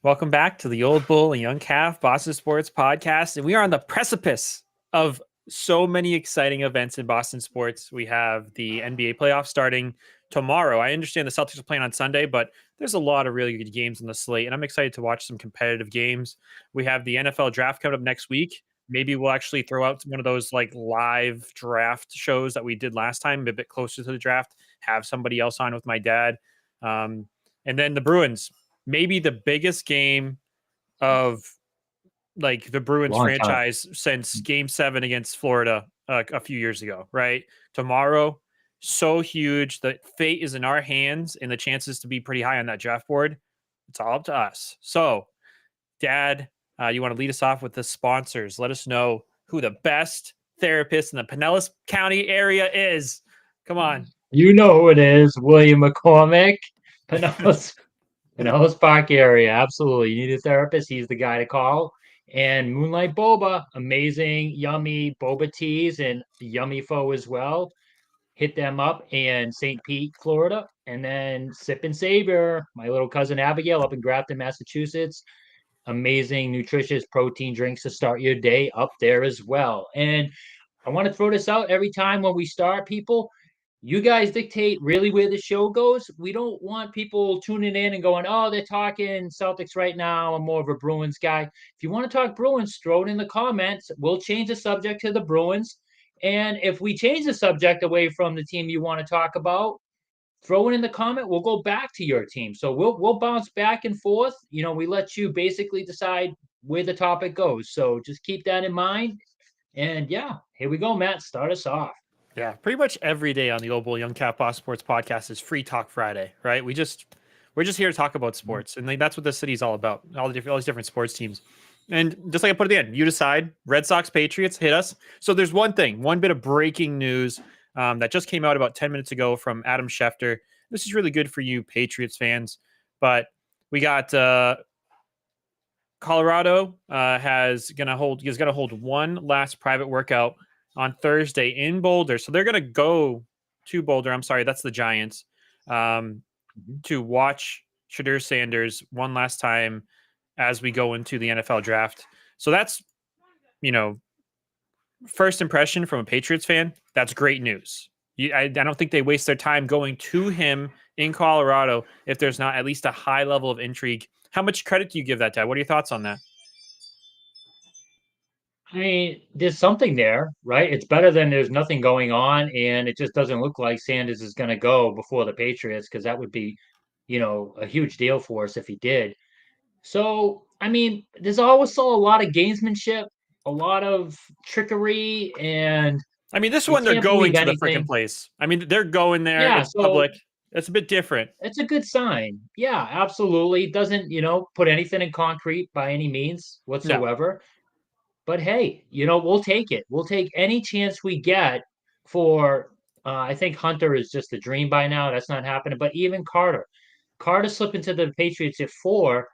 Welcome back to the Old Bull and Young Calf Boston Sports Podcast. And we are on the precipice of so many exciting events in Boston sports. We have the NBA playoffs starting tomorrow. I understand the Celtics are playing on Sunday, but there's a lot of really good games on the slate, and I'm excited to watch some competitive games. We have the NFL draft coming up next week. Maybe we'll actually throw out one of those like live draft shows that we did last time, a bit closer to the draft, have somebody else on with my dad. And then the Bruins, maybe the biggest game of like the Bruins Long time. franchise since Game 7 against Florida a few years ago, right? Tomorrow, so huge. The fate is in our hands and the chances to be pretty high on that draft board. It's all up to us. So, Dad, you want to lead us off with the sponsors? Let us know who the best therapist in the Pinellas County area is. Come on. You know who it is, William McCormick, Pinellas Park area. Absolutely. You need a therapist, he's the guy to call. And Moonlight Boba, amazing, yummy boba teas and yummy pho as well. Hit them up in St. Pete, Florida. And then Sip and Savior, my little cousin Abigail up in Grafton, Massachusetts. Amazing, nutritious protein drinks to start your day up there as well. And I want to throw this out every time when we start, people. You guys dictate really where the show goes. We don't want people tuning in and going, oh, they're talking Celtics right now. I'm more of a Bruins guy. If you want to talk Bruins, throw it in the comments. We'll change the subject to the Bruins. And if we change the subject away from the team you want to talk about, throw it in the comment. We'll go back to your team. So we'll bounce back and forth. You know, we let you basically decide where the topic goes. So just keep that in mind. And yeah, here we go, Matt. Start us off. Yeah, pretty much every day on the Old Bull Young Cat Boss Sports Podcast is Free Talk Friday, right? we're just here to talk about sports, and like that's what the city's all about. All these different sports teams, and just like I put it at the end, you decide. Red Sox, Patriots, hit us. So there's one bit of breaking news that just came out about 10 minutes ago from Adam Schefter. This is really good for you Patriots fans, but we got Colorado is going to hold one last private workout on Thursday in Boulder. So they're going to go to Boulder. I'm sorry, that's the Giants, to watch Shadur Sanders one last time as we go into the NFL draft. So that's, first impression from a Patriots fan. That's great news. I don't think they waste their time going to him in Colorado if there's not at least a high level of intrigue. How much credit do you give that, Dad? What are your thoughts on that? I mean, there's something there, right? It's better than there's nothing going on, and it just doesn't look like Sanders is going to go before the Patriots because that would be, a huge deal for us if he did. So, I mean, there's also a lot of gamesmanship, a lot of trickery, and I mean, this you one, they're can't going believe to the freaking anything. place. I mean, they're going there Yeah, in so public. It's a bit different. it's a good sign. Yeah, absolutely. Doesn't, put anything in concrete by any means No. whatsoever. But hey, we'll take it. We'll take any chance we get for. I think Hunter is just a dream by now. That's not happening. But even Carter slipping to the Patriots at 4.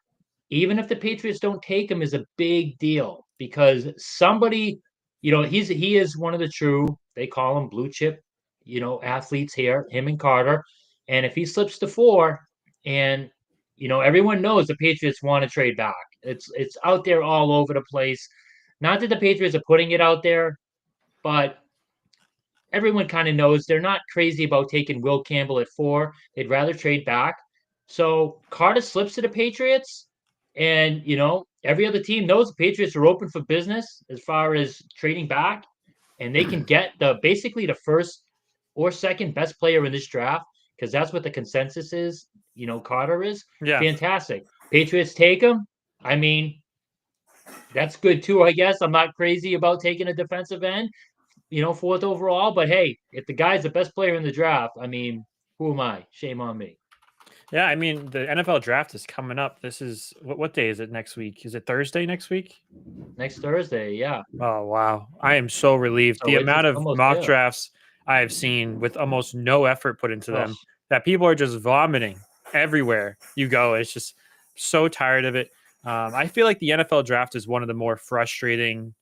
Even if the Patriots don't take him, is a big deal because somebody, he is one of the true. They call him blue chip, athletes here. Him and Carter, and if he slips to 4, and everyone knows the Patriots want to trade back. It's out there all over the place. Not that the Patriots are putting it out there, but everyone kind of knows they're not crazy about taking Will Campbell at 4. They'd rather trade back. So Carter slips to the Patriots, and every other team knows the Patriots are open for business as far as trading back, and they can get basically the first or second best player in this draft because that's what the consensus is. Carter is Yeah. fantastic. Patriots take him. I mean, that's good too, I guess. I'm not crazy about taking a defensive end, 4th overall. But hey, if the guy's the best player in the draft, I mean, who am I? Shame on me. Yeah, I mean, the NFL draft is coming up. This is what day is it next week? Is it Thursday next week? Next Thursday, yeah. Oh, wow. I am so relieved. The So it's amount of almost mock there. drafts I have seen with almost no effort put into Oh, them that people are just vomiting everywhere you go. It's just so tired of it. I feel like the NFL draft is one of the more frustrating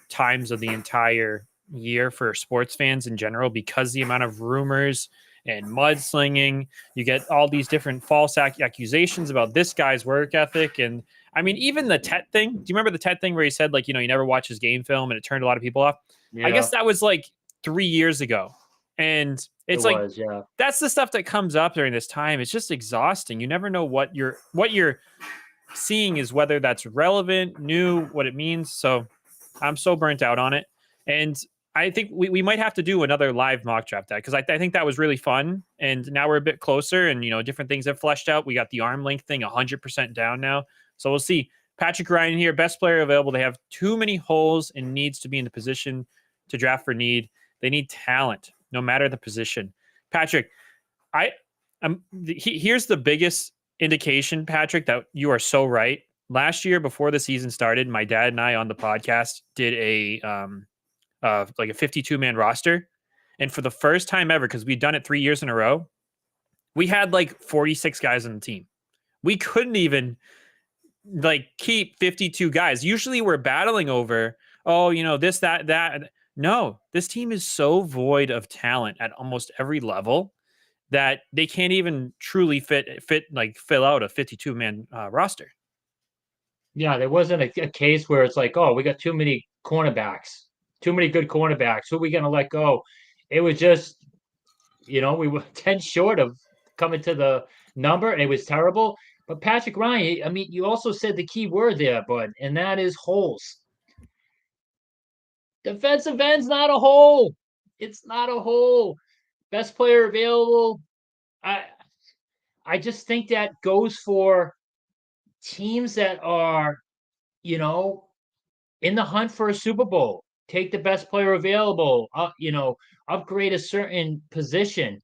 times of the entire year for sports fans in general because the amount of rumors and mudslinging. You get all these different false accusations about this guy's work ethic. And I mean, even the Tet thing. Do you remember the Tet thing where he said, like, you never watch his game film and it turned a lot of people off? I Yeah, guess that was like 3 years ago. And it it's like, was. Yeah. that's the stuff that comes up during this time. It's just exhausting. You never know what you're seeing is whether that's relevant, new, what it means. So I'm so burnt out on it. And I think we might have to do another live mock draft that, because I think that was really fun. And now we're a bit closer and, different things have fleshed out. We got the arm length thing 100% down now. So we'll see. Patrick Ryan here, best player available. They have too many holes and needs to be in the position to draft for need. They need talent, no matter the position. Patrick, here's the biggest indication, Patrick, that you are so right. Last year, before the season started, my dad and I on the podcast did a 52-man roster, and for the first time ever, because we'd done it 3 years in a row, we had like 46 guys on the team. We couldn't even keep 52 guys. Usually, we're battling over this, that. No, this team is so void of talent at almost every level that they can't even truly fill out a 52-man roster. Yeah, there wasn't a case where it's like, oh, we got too many cornerbacks, too many good cornerbacks. Who are we going to let go? It was just, we were 10 short of coming to the number, and it was terrible. But Patrick Ryan, I mean, you also said the key word there, bud, and that is holes. Defensive end's not a hole. It's not a hole. Best player available. I just think that goes for teams that are, in the hunt for a Super Bowl. Take the best player available. Upgrade a certain position.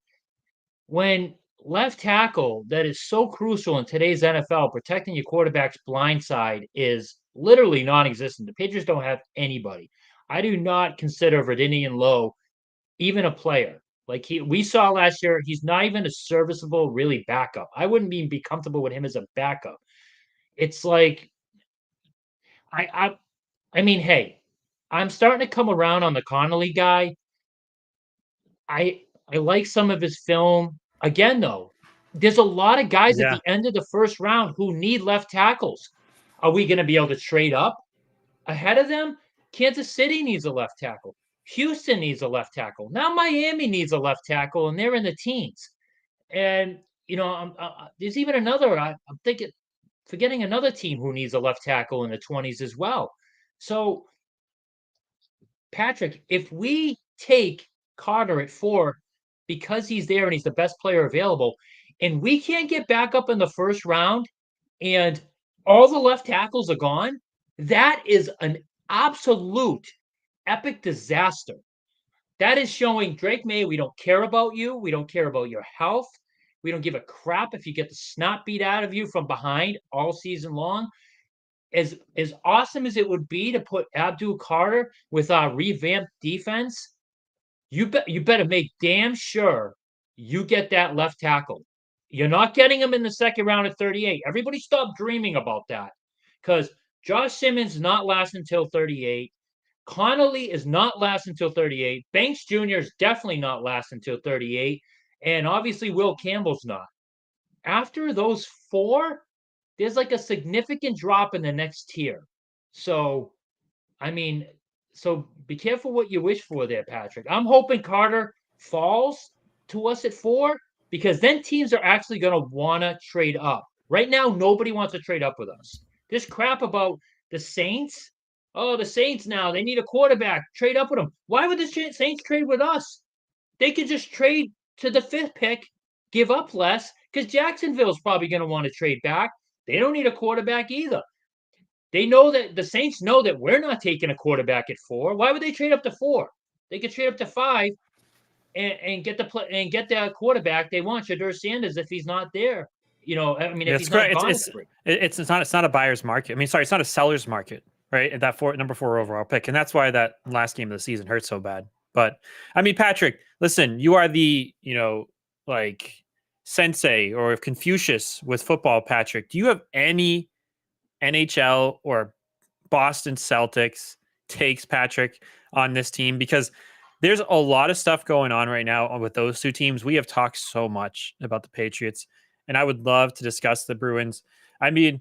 When left tackle, that is so crucial in today's NFL, protecting your quarterback's blind side is literally non-existent. The Patriots don't have anybody. I do not consider Verdinian Lowe even a player. Like we saw last year, he's not even a serviceable, really backup. I wouldn't even be comfortable with him as a backup. It's like I mean, hey, I'm starting to come around on the Connolly guy. I like some of his film. Again, though, there's a lot of guys at Yeah. the end of the first round who need left tackles. Are we going to be able to trade up ahead of them? Kansas City needs a left tackle. Houston needs a left tackle. Now Miami needs a left tackle, and they're in the teens. And there's even another. I'm thinking, forgetting another team who needs a left tackle in the 20s as well. So, Patrick, if we take Carter at 4 because he's there and he's the best player available, and we can't get back up in the first round, and all the left tackles are gone, that is an absolute epic disaster. That is showing Drake May, we don't care about you. We don't care about your health. We don't give a crap if you get the snot beat out of you from behind all season long. As awesome as it would be to put Abdul Carter with our revamped defense, you better make damn sure you get that left tackle. You're not getting him in the second round at 38. Everybody stop dreaming about that, because Josh Simmons not lasting until 38. Connolly is not lasting until 38. Banks Jr. is definitely not lasting until 38. And obviously Will Campbell's not. After those 4, there's like a significant drop in the next tier. So, I mean, be careful what you wish for there, Patrick. I'm hoping Carter falls to us at 4, because then teams are actually going to want to trade up. Right now, nobody wants to trade up with us. This crap about the Saints. Oh, the Saints now, they need a quarterback. Trade up with them. Why would the Saints trade with us? They could just trade to the 5th pick, give up less, because Jacksonville's probably going to want to trade back. They don't need a quarterback either. They know that the Saints know that we're not taking a quarterback at 4. Why would they trade up to 4? They could trade up to 5 and get the quarterback they want, Shedeur Sanders, if he's not there. I mean, if he's not gone, it's not a buyer's market. I mean, sorry, it's not a seller's market, right? At that number 4 overall pick, and that's why that last game of the season hurt so bad. But I mean, Patrick, listen, you are the sensei or Confucius with football, Patrick. Do you have any NHL or Boston Celtics takes, Patrick, on this team? Because there's a lot of stuff going on right now with those two teams. We have talked so much about the Patriots, and I would love to discuss the Bruins. I mean,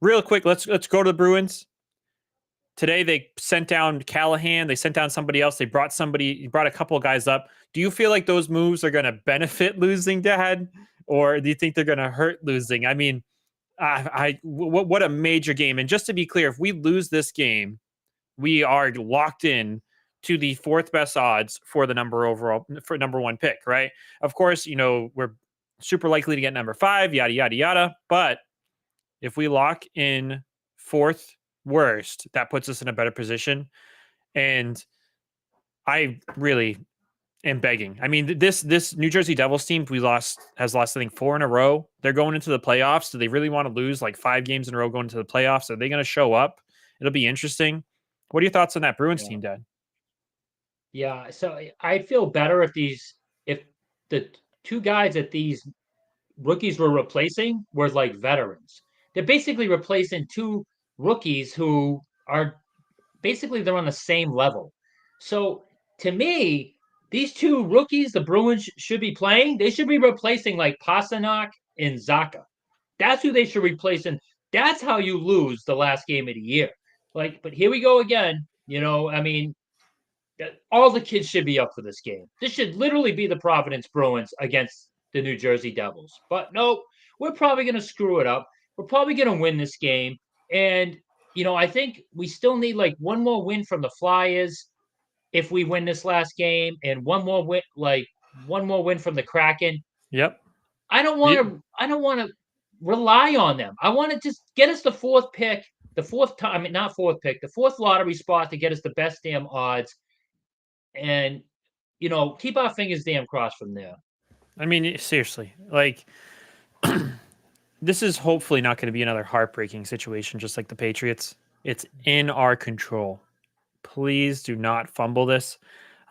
real quick, let's go to the Bruins. Today they sent down Callahan, they sent down somebody else, they brought a couple of guys up. Do you feel like those moves are going to benefit losing, Dad, or do you think they're going to hurt losing? I mean, what a major game. And just to be clear, if we lose this game, we are locked in to the fourth best odds for the number one pick, right? Of course, we're super likely to get number 5, yada yada yada. But if we lock in fourth worst, that puts us in a better position. And I really am begging. I mean, this New Jersey Devils team has lost I think 4 in a row. They're going into the playoffs. Do they really want to lose like 5 games in a row going into the playoffs? Are they going to show up? It'll be interesting. What are your thoughts on that Bruins team, Dad? Yeah, so I'd feel better if the two guys that these rookies were replacing were like veterans. They're basically replacing two rookies who are basically they're on the same level. So to me, these two rookies the Bruins should be playing, they should be replacing like Pasternak and Zaka. That's who they should replace, and that's how you lose the last game of the year. Like, but here we go again. I mean, all the kids should be up for this game. This should literally be the Providence Bruins against the New Jersey Devils. But no, we're probably going to screw it up. We're probably going to win this game. And, I think we still need like one more win from the Flyers if we win this last game, and one more win from the Kraken. Yep. I don't want to rely on them. I want to just get us the fourth pick, the fourth time, I mean, not fourth pick, the fourth lottery spot to get us the best damn odds and keep our fingers damn crossed from there. I mean, seriously, like this is hopefully not going to be another heartbreaking situation, just like the Patriots. It's in our control. Please do not fumble this.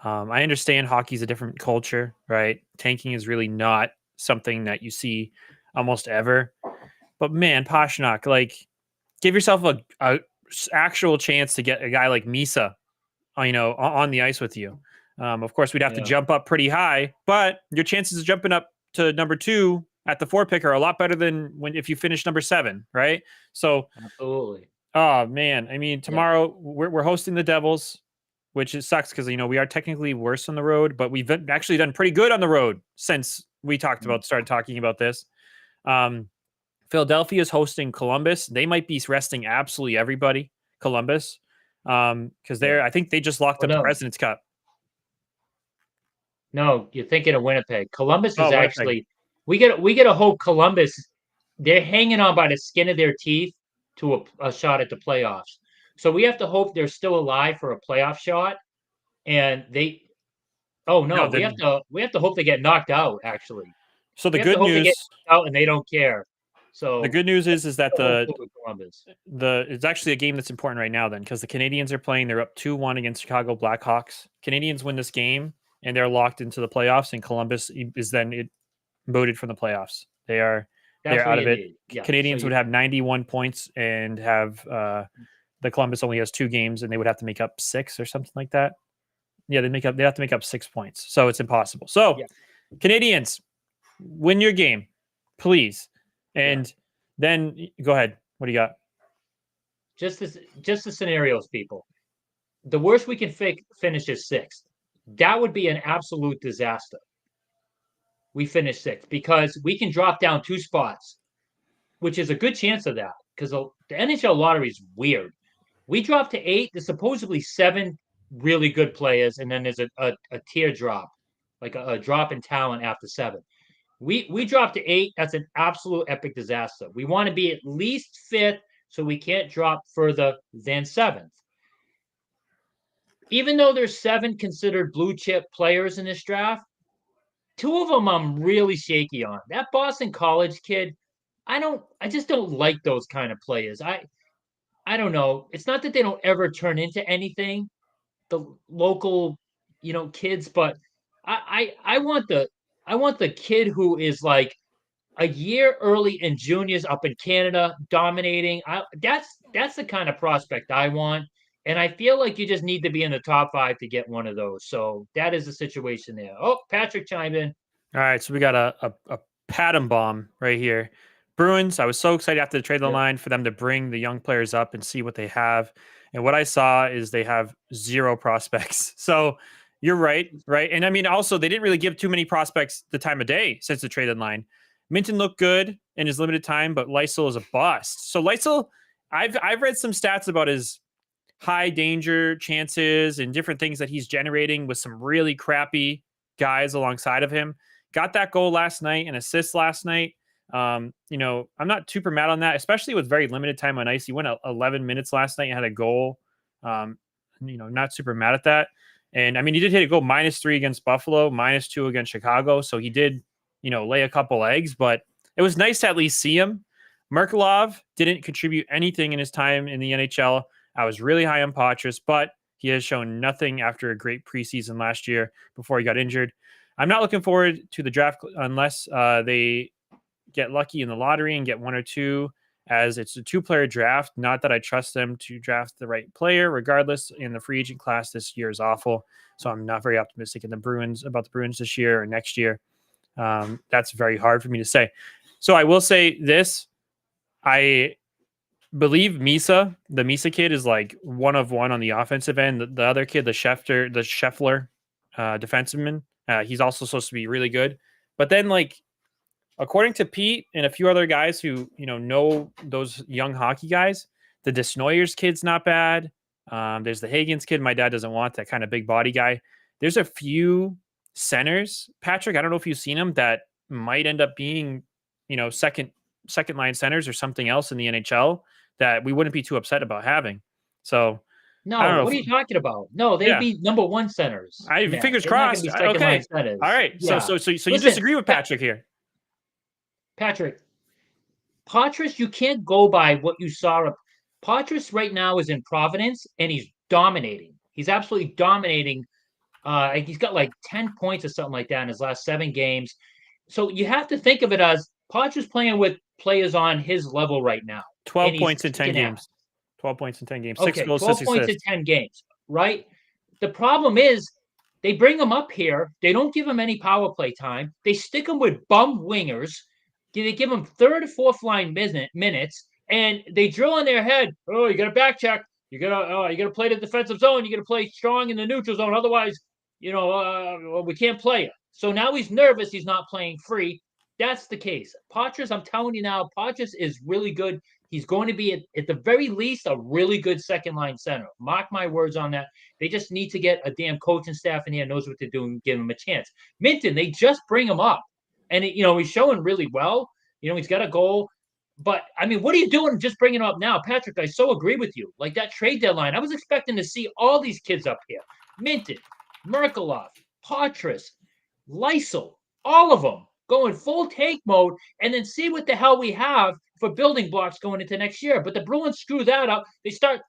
I understand hockey's a different culture, right? Tanking is really not something that you see almost ever. But man, Pastrnak, like, give yourself a actual chance to get a guy like Misa, on the ice with you. Of course, we'd have to jump up pretty high, but your chances of jumping up to number 2 at the 4 pick are a lot better than if you finish number 7, right? So, absolutely. Oh man, I mean, tomorrow we're hosting the Devils, which sucks because we are technically worse on the road, but we've actually done pretty good on the road since we started talking about this. Philadelphia is hosting Columbus. They might be resting absolutely everybody. Columbus, because I think they just locked up the President's Cup. No, you're thinking of Winnipeg. Columbus is Winnipeg. actually we get to hope Columbus. They're hanging on by the skin of their teeth to a shot at the playoffs. So we have to hope they're still alive for a playoff shot. And they, oh no, we have to hope they get knocked out. Actually, so the good news, they get knocked out and they don't care. So the good news is that Columbus. it's actually a game that's important right now then, because the Canadians are playing. They're up 2-1 against Chicago Blackhawks. Canadians win this game and they're locked into the playoffs, and Columbus is then voted from the playoffs. They're out of it. Yeah, Canadians would have 91 points and have the Columbus only has 2 games, and they would have to make up 6 or something like that. Yeah, they have to make up 6 points, so it's impossible. So Canadians, win your game, please, and then go ahead. What do you got? Just the scenarios, people. The worst we can finish is 6th. That would be an absolute disaster. We finish 6th because we can drop down 2 spots, which is a good chance of that because the NHL lottery is weird. We drop to 8. There's supposedly 7 really good players, and then there's a tier drop, like a drop in talent after 7. We drop to 8. That's an absolute epic disaster. We want to be at least 5th, so we can't drop further than 7th. Even though there's 7 considered blue chip players in this draft, 2 of them I'm really shaky on. That Boston College kid, I just don't like those kind of players. I don't know. It's not that they don't ever turn into anything, the local, kids, but I want the kid who is like a year early in juniors up in Canada dominating. That's the kind of prospect I want. And I feel like you just need to be in the top 5 to get one of those. So that is the situation there. Oh, Patrick chimed in. All right, so we got a Patum bomb right here. Bruins, I was so excited after the trade Yep. deadline for them to bring the young players up and see what they have. And what I saw is they have zero prospects. So you're right, right? And I mean, also, they didn't really give too many prospects the time of day since the trade deadline. Minten looked good in his limited time, but Lysel is a bust. So Lysel, I've read some stats about his high danger chances and different things that he's generating with some really crappy guys alongside of him. Got that goal last night and assist last night. I'm not super mad on that, especially with very limited time on ice. He went 11 minutes last night and had a goal. Not super mad at that. And I mean, he did hit a goal -3 against Buffalo, -2 against Chicago. So he did, lay a couple eggs, but it was nice to at least see him. Merkelov didn't contribute anything in his time in the NHL. I was really high on Patriots, but he has shown nothing after a great preseason last year before he got injured. I'm not looking forward to the draft unless they get lucky in the lottery and get one or two, as it's a two-player draft. Not that I trust them to draft the right player, regardless. In the free agent class this year is awful, so I'm not very optimistic about the Bruins this year or next year. That's very hard for me to say. So I will say this: I believe the Misa kid, is like one of one on the offensive end. The other kid, the Scheffler defenseman, he's also supposed to be really good. But then, like, according to Pete and a few other guys who know those young hockey guys, the Desnoyers kid's not bad. There's the Higgins kid. My dad doesn't want that kind of big body guy. There's a few centers, Patrick. I don't know if you've seen them that might end up being, second line centers or something else in the NHL that we wouldn't be too upset about having. So I don't No, know. what are you talking about? No, they'd Yeah, be number 1 centers. fingers They're not going to crossed. be second line Okay, centers. all right. So Yeah. you Listen, disagree with Patrick here? Patrick, Patriots, you can't go by what you saw. Patriots right now is in Providence, and he's dominating. He's absolutely dominating. He's got like 10 points or something like that in his last 7 games. So you have to think of it as Patriots playing with players on his level right now, 12 and he's points in 10 kicking ass. games. 12 points in 10 games. 6 Okay, goals, 12 6 points in assists. 10 games, right? The problem is they bring him up here. They don't give him any power play time. They stick him with bum wingers. They give him third or fourth line minutes, and they drill in their head, oh, you got to back check. You gotta play the defensive zone. You gotta play strong in the neutral zone. Otherwise, we can't play it. So now he's nervous. He's not playing free. That's the case. Patriots, I'm telling you now, Patriots is really good. He's going to be, at the very least, a really good second line center. Mark my words on that. They just need to get a damn coaching staff in here knows what to do and give him a chance. Minten, they just bring him up, and he's showing really well. He's got a goal. But I mean, what are you doing just bringing him up now, Patrick? I so agree with you. Like that trade deadline, I was expecting to see all these kids up here: Minten, Merkelov, Patras, Lysel, all of them going full tank mode, and then see what the hell we have for building blocks going into next year. But the Bruins screw that up. They start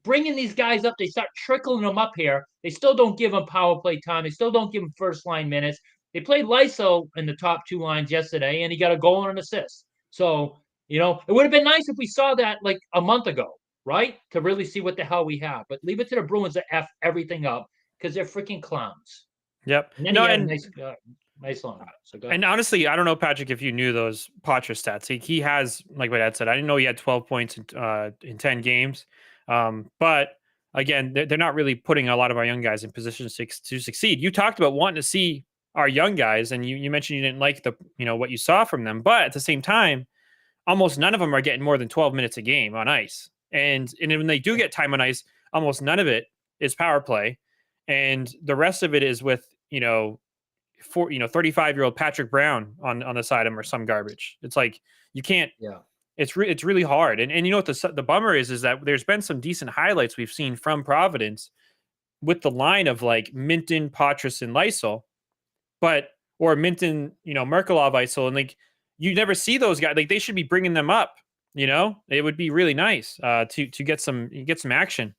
bringing these guys up. They start trickling them up here. They still don't give them power play time. They still don't give them first line minutes. They played Lysel in the top 2 lines yesterday, and he got a goal and an assist. So, it would have been nice if we saw that like a month ago, right? To really see what the hell we have. But leave it to the Bruins to F everything up because they're freaking clowns. Yep. And then he had a nice line. So go ahead. And honestly, I don't know, Patrick, if you knew those Patra stats. He has, like my dad said, I didn't know he had 12 points in 10 games. But again, they're not really putting a lot of our young guys in positions to succeed. You talked about wanting to see our young guys, and you mentioned you didn't like what you saw from them. But at the same time, almost none of them are getting more than 12 minutes a game on ice. And when they do get time on ice, almost none of it is power play. And the rest of it is with, 35-year-old Patrick Brown on the side of him or some garbage. It's like, you can't, Yeah. it's really hard. And you know what the bummer is that there's been some decent highlights we've seen from Providence with the line of like Minten, Patras, and Lysel, or Minten, Merkelov, Lysel, and like, you never see those guys. Like, they should be bringing them up. It would be really nice to get some action.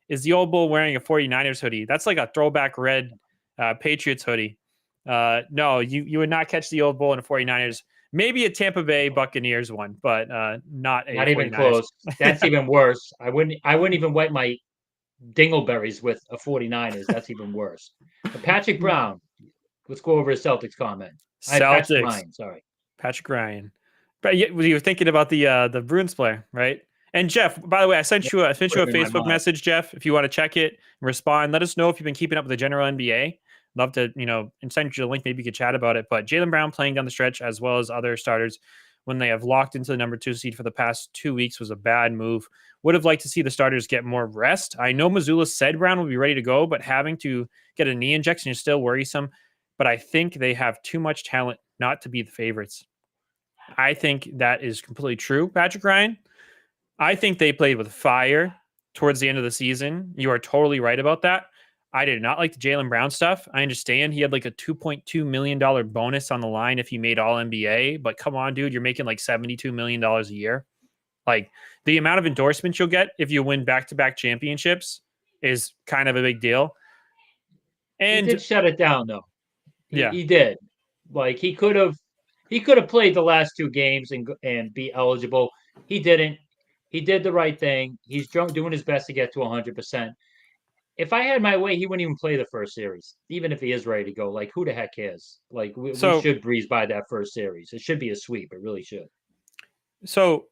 Is the old bull wearing a 49ers hoodie? That's like a throwback red Patriots hoodie. No, you would not catch the old bull in a 49ers. Maybe a Tampa Bay Buccaneers one, but not Not even 49ers. close. That's even worse. I wouldn't even wipe my dingleberries with a 49ers. That's even worse. But Patrick Brown, let's go over his Celtics comment. Patrick Celtics. Ryan, sorry. Patrick Ryan. But you were thinking about the Bruins player, right? And Jeff, by the way, I sent you a Facebook message, Jeff. If you want to check it and respond, let us know if you've been keeping up with the general NBA. Love to, and send you a link. Maybe you could chat about it. But Jaylen Brown playing down the stretch as well as other starters when they have locked into the number 2 seed for the past 2 weeks was a bad move. Would have liked to see the starters get more rest. I know Missoula said Brown will be ready to go, but having to get a knee injection is still worrisome. But I think they have too much talent not to be the favorites. I think that is completely true, Patrick Ryan. I think they played with fire towards the end of the season. You are totally right about that. I did not like the Jaylen Brown stuff. I understand he had like a $2.2 million bonus on the line if he made all NBA, but come on, dude, you're making like $72 million a year. Like the amount of endorsements you'll get if you win back-to-back championships is kind of a big deal. And he did shut it down though. Yeah. He did. Like he could have played the last 2 games and be eligible. He didn't. He did the right thing. He's doing his best to get to 100%. If I had my way, he wouldn't even play the first series, even if he is ready to go. Like, who the heck cares? Like, we should breeze by that first series. It should be a sweep. It really should. So,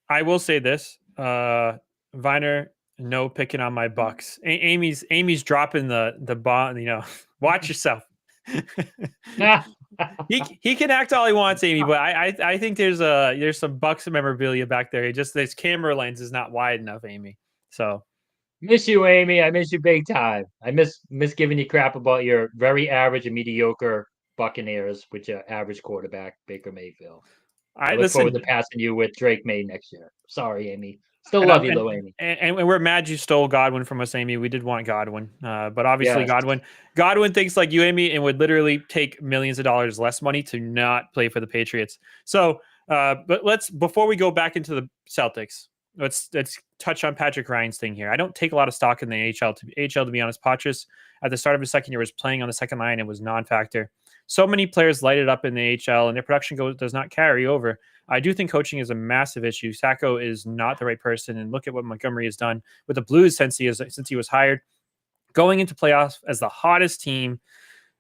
I will say this, Viner, no picking on my Bucks. Amy's dropping the bomb. Watch yourself. he can act all he wants, Amy, but I think there's some Bucks memorabilia back there. This camera lens is not wide enough, Amy. So. Miss you, Amy. I miss you big time. I miss giving you crap about your very average and mediocre Buccaneers with your average quarterback, Baker Mayfield. I look forward to passing you with Drake May next year. Sorry, Amy. Still love you, though, Amy. And we're mad you stole Godwin from us, Amy. We did want Godwin. But obviously Godwin thinks like you, Amy, and would literally take millions of dollars less money to not play for the Patriots. So, but before we go back into the Celtics, let's touch on Patrick Ryan's thing here. I don't take a lot of stock in the AHL to be honest. Patriots at the start of his second year was playing on the second line and was non-factor. So many players lighted up in the AHL and their production does not carry over. I do think coaching is a massive issue. Sacco is not the right person, and look at what Montgomery has done with the Blues since he was hired, going into playoffs as the hottest team.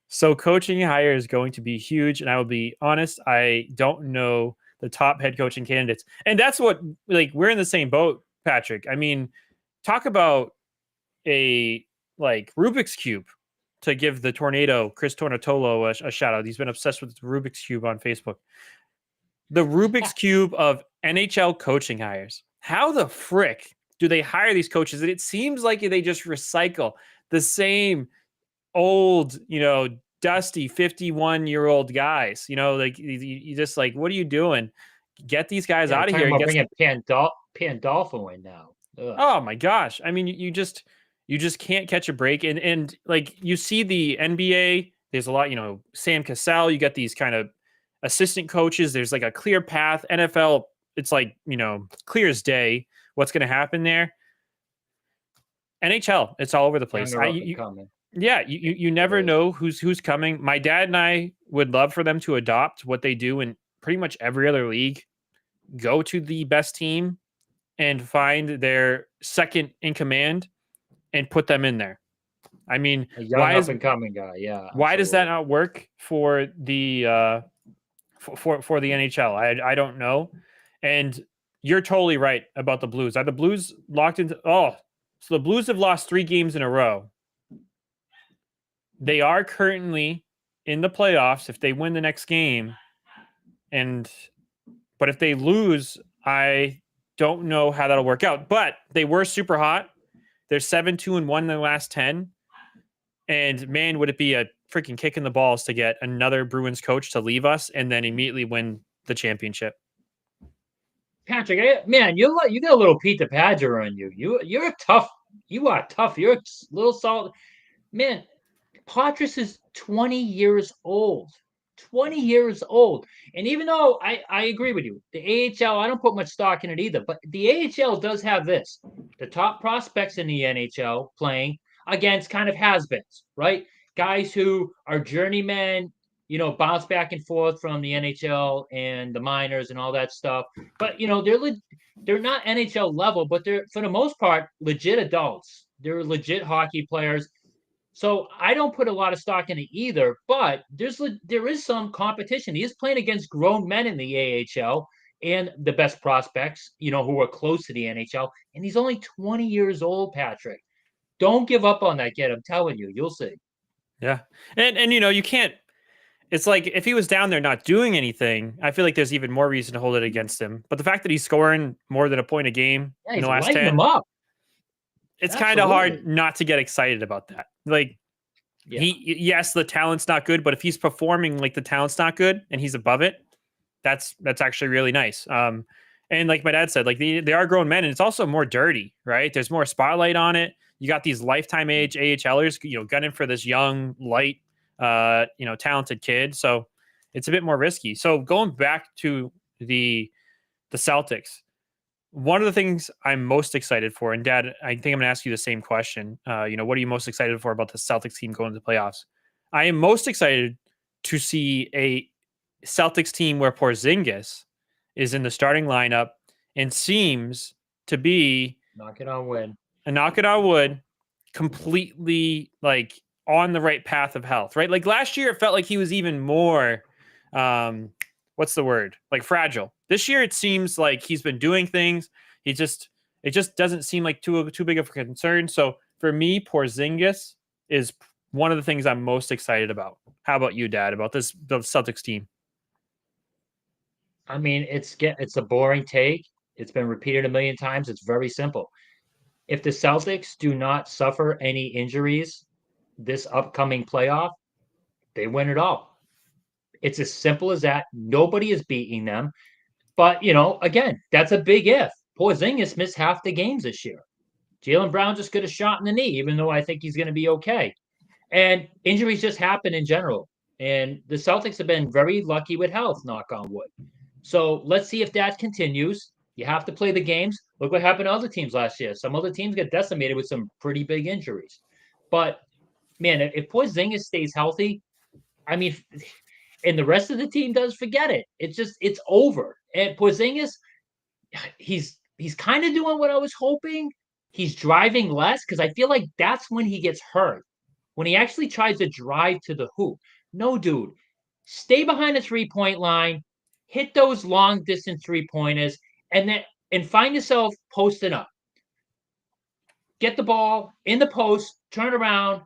So coaching hire is going to be huge, and I will be honest, I don't know the top head coaching candidates. And that's what, we're in the same boat, Patrick. I mean, talk about a Rubik's Cube to give the Tornado, Chris Tornatolo, a shout out. He's been obsessed with the Rubik's Cube on Facebook. The Rubik's Cube of NHL coaching hires. How the frick do they hire these coaches? And it seems like they just recycle the same old, dusty 51-year-old guys. You just what are you doing? Get these guys out of here. And bringing Pandolfo in now. Ugh. Oh my gosh! I mean, you just can't catch a break. And you see the NBA. There's a lot. Sam Cassell. You got these kind of assistant coaches. There's a clear path. NFL. It's clear as day what's going to happen there. NHL. It's all over the place. Yeah, you never know who's coming. My dad and I would love for them to adopt what they do in pretty much every other league. Go to the best team and find their second in command and put them in there. I mean, a young up and coming guy, yeah. Why does that not work for the for the NHL? I don't know. And you're totally right about the Blues. Are the Blues locked into? Oh, so the Blues have lost 3 games in a row. They are currently in the playoffs if they win the next game. But if they lose, I don't know how that'll work out. But they were super hot. They're 7-2-1 in their last 10. And man, would it be a freaking kick in the balls to get another Bruins coach to leave us and then immediately win the championship. Patrick, man, you got a little Peter Padger on you. You're tough. You are tough. You're a little solid. Man, Patriots is 20 years old. 20 years old. And even though I agree with you, the AHL, I don't put much stock in it either, but the AHL does have this. The top prospects in the NHL playing against kind of has-beens, right? Guys who are journeymen, bounce back and forth from the NHL and the minors and all that stuff. But, they're not NHL level, but they're, for the most part, legit adults. They're legit hockey players. So I don't put a lot of stock in it either, but there is some competition. He is playing against grown men in the AHL and the best prospects, who are close to the NHL. And he's only 20 years old, Patrick. Don't give up on that kid. I'm telling you, you'll see. Yeah. And you can't, it's like if he was down there not doing anything, I feel like there's even more reason to hold it against him. But the fact that he's scoring more than a point a game Yeah, in he's the last lighting 10, them up. it's kind of Absolutely. hard not to get excited about that. Like, Yeah. yes, the talent's not good, but if he's performing like the talent's not good and he's above it, that's actually really nice. And like my dad said, like they are grown men, and it's also more dirty, right? There's more spotlight on it. You got these lifetime age AHLers, gunning for this young, light, talented kid. So it's a bit more risky. So going back to the Celtics, one of the things I'm most excited for, and Dad, I think I'm going to ask you the same question. What are you most excited for about the Celtics team going to the playoffs? I am most excited to see a Celtics team where Porzingis is in the starting lineup and seems to be Knock it on wood. a knock it on wood, completely like on the right path of health, right? Like last year, it felt like he was even more, what's the word? Like fragile. This year, it seems like he's been doing things. It just doesn't seem like too big of a concern. So for me, Porzingis is one of the things I'm most excited about. How about you, Dad? About the Celtics team? I mean, it's a boring take. It's been repeated a million times. It's very simple. If the Celtics do not suffer any injuries this upcoming playoff, they win it all. It's as simple as that. Nobody is beating them. But, again, that's a big if. Porzingis missed half the games this year. Jaylen Brown just got a shot in the knee, even though I think he's going to be okay. And injuries just happen in general. And the Celtics have been very lucky with health, knock on wood. So let's see if that continues. You have to play the games. Look what happened to other teams last year. Some other teams get decimated with some pretty big injuries. But man, if Porzingis stays healthy, I mean, and the rest of the team does, forget it. It's over. And Porzingis, he's kind of doing what I was hoping. He's driving less because I feel like that's when he gets hurt. When he actually tries to drive to the hoop. No, dude. Stay behind the 3-point line, hit those long distance 3-pointers, and find yourself posting up. Get the ball in the post, turn around,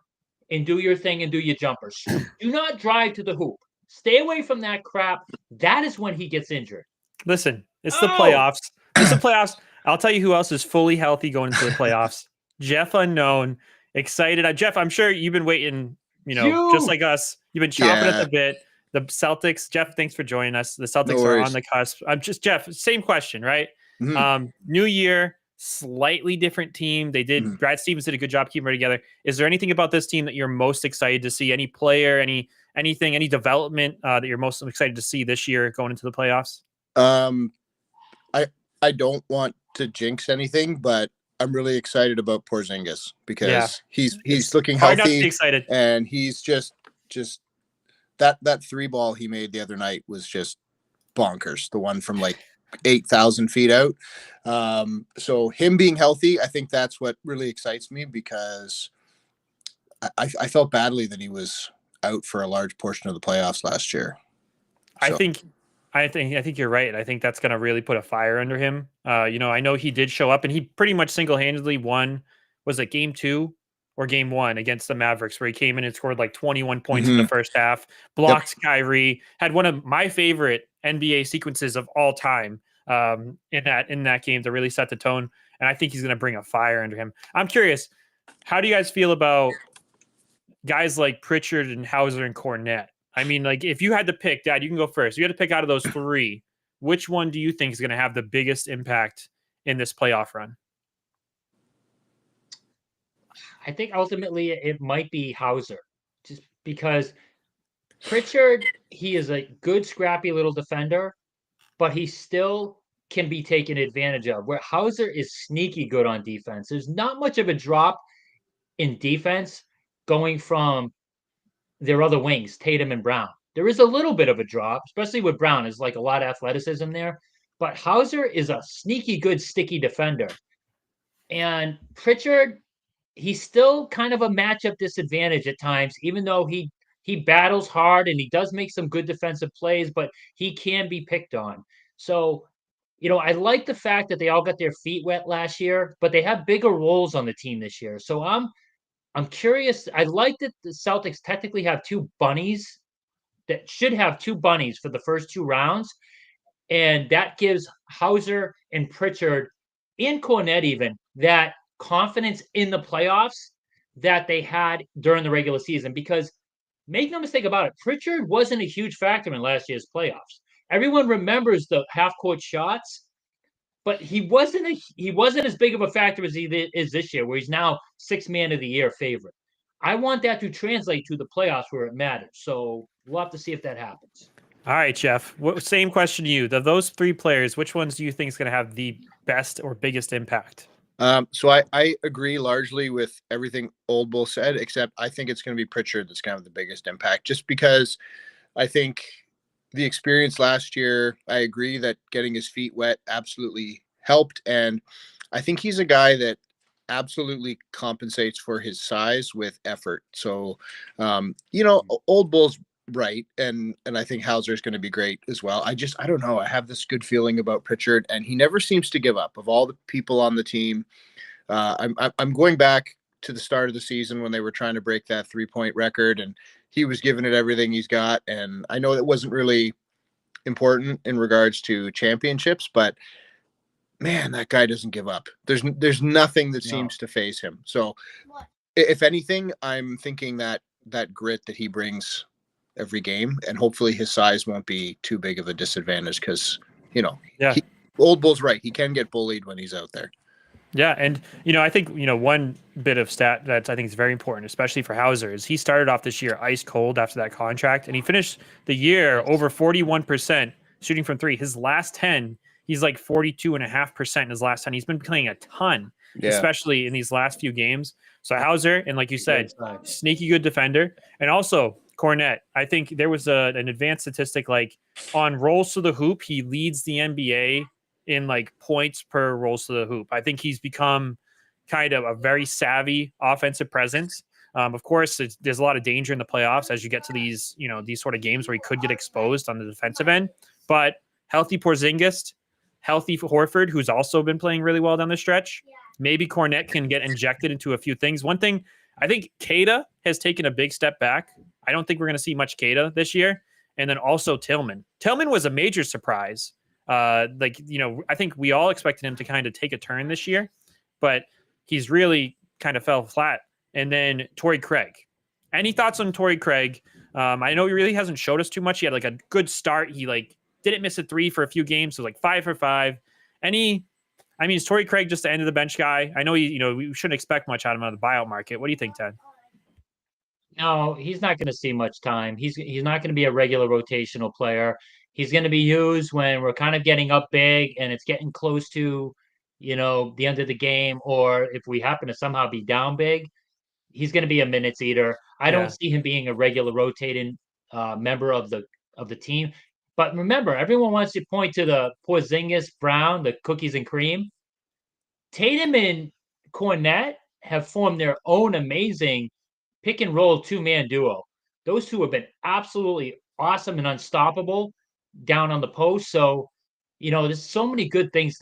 and do your thing and do your jumpers. Do not drive to the hoop. Stay away from that crap. That is when he gets injured. Listen, it's the playoffs. It's the playoffs. I'll tell you who else is fully healthy going into the playoffs. Jeff Unknown, excited. Jeff, I'm sure you've been waiting, just like us. You've been chomping at the bit. The Celtics, Jeff, thanks for joining us. The Celtics are on the cusp. I'm just, Jeff, same question, right? Mm-hmm. New year, slightly different team. They did, Brad Stevens did a good job keeping it together. Is there anything about this team that you're most excited to see? Any player, anything, any development that you're most excited to see this year going into the playoffs? I don't want to jinx anything, but I'm really excited about Porzingis because he's looking healthy. Hard not to be excited. And he's just that 3 ball he made the other night was just bonkers. The one from like 8,000 feet out. So him being healthy, I think that's what really excites me because I felt badly that he was out for a large portion of the playoffs last year. So. I think you're right. I think that's going to really put a fire under him. I know he did show up and he pretty much single-handedly won. Was it game 2 or game 1 against the Mavericks, where he came in and scored like 21 points in the first half, blocked Kyrie, had one of my favorite NBA sequences of all time in that game to really set the tone. And I think he's going to bring a fire under him. I'm curious, how do you guys feel about guys like Pritchard and Hauser and Cornette? I mean, like, if you had to pick, Dad, you can go first. You had to pick out of those 3. Which one do you think is going to have the biggest impact in this playoff run? I think ultimately it might be Hauser, just because Pritchard, he is a good, scrappy little defender, but he still can be taken advantage of. Where Hauser is sneaky good on defense. There's not much of a drop in defense going from their other wings, Tatum and Brown. There is a little bit of a drop, especially with Brown. There's like a lot of athleticism there. But Hauser is a sneaky good, sticky defender. And Pritchard, he's still kind of a matchup disadvantage at times, even though he battles hard and he does make some good defensive plays, but he can be picked on. So, I like the fact that they all got their feet wet last year, but they have bigger roles on the team this year. So I'm curious. I like that the Celtics technically have two bunnies that should have two bunnies for the first two rounds. And that gives Hauser and Pritchard and Cornette even that confidence in the playoffs that they had during the regular season. Because make no mistake about it, Pritchard wasn't a huge factor in last year's playoffs. Everyone remembers the half-court shots, but he wasn't as big of a factor as he is this year, where he's now sixth man of the year favorite. I want that to translate to the playoffs where it matters. So we'll have to see if that happens. All right, Jeff. Same question to you. Of those three players, which ones do you think is going to have the best or biggest impact? So I agree largely with everything Old Bull said, except I think it's going to be Pritchard that's going to have the biggest impact, just because I think the experience last year, I agree that getting his feet wet absolutely helped. And I think he's a guy that absolutely compensates for his size with effort. So, Old Bull's right. And I think Hauser is going to be great as well. I don't know. I have this good feeling about Pritchard, and he never seems to give up. Of all the people on the team, I'm going back to the start of the season when they were trying to break that 3-point record, and he was giving it everything he's got. And I know it wasn't really important in regards to championships, but man, that guy doesn't give up. There's nothing that seems to phase him. So if anything, I'm thinking that grit that he brings every game, and hopefully his size won't be too big of a disadvantage, because, Old Bull's right. He can get bullied when he's out there. Yeah, and I think one bit of stat that I think is very important, especially for Hauser, is he started off this year ice cold after that contract, and he finished the year over 41% shooting from three. His last 10, he's like 42.5% in his last 10. He's been playing a ton, especially in these last few games. So Hauser, and like you said, sneaky good defender, and also Cornette. I think there was an advanced statistic, like on rolls to the hoop, he leads the NBA in like points per rolls to the hoop. I think he's become kind of a very savvy offensive presence. Of course, there's a lot of danger in the playoffs as you get to these sort of games where he could get exposed on the defensive end. But healthy Porzingis, healthy Horford, who's also been playing really well down the stretch. Maybe Cornette can get injected into a few things. One thing, I think Kada has taken a big step back. I don't think we're going to see much Kada this year. And then also Tillman. Tillman was a major surprise. I think we all expected him to kind of take a turn this year, but he's really kind of fell flat. And then Torrey Craig. Any thoughts on Torrey Craig? I know he really hasn't showed us too much. He had like a good start. He didn't miss a three for a few games, so like 5 for 5. Is Torrey Craig just the end of the bench guy? I know we shouldn't expect much out of him out of the buyout market. What do you think, Ted? No, he's not going to see much time. He's not going to be a regular rotational player. He's going to be used when we're kind of getting up big and it's getting close to, the end of the game, or if we happen to somehow be down big, he's going to be a minutes eater. I don't see him being a regular rotating member of the team. But remember, everyone wants to point to the Porzingis Brown, the cookies and cream. Tatum and Cornette have formed their own amazing pick and roll 2-man duo. Those two have been absolutely awesome and unstoppable down on the post. So, there's so many good things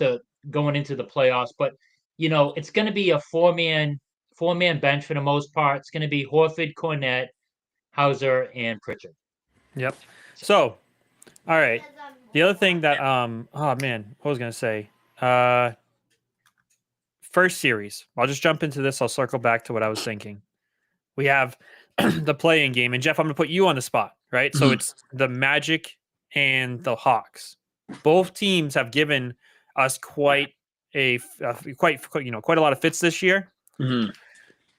going into the playoffs, but it's going to be a four-man bench for the most part. It's going to be Horford, Cornette, Hauser, and Pritchard. Yep. So, all right. The other thing that what was I going to say? First series. I'll just jump into this. I'll circle back to what I was thinking. We have the play-in game, and Jeff, I'm going to put you on the spot, right? So it's the Magic and the Hawks. Both teams have given us quite a lot of fits this year. Mm-hmm.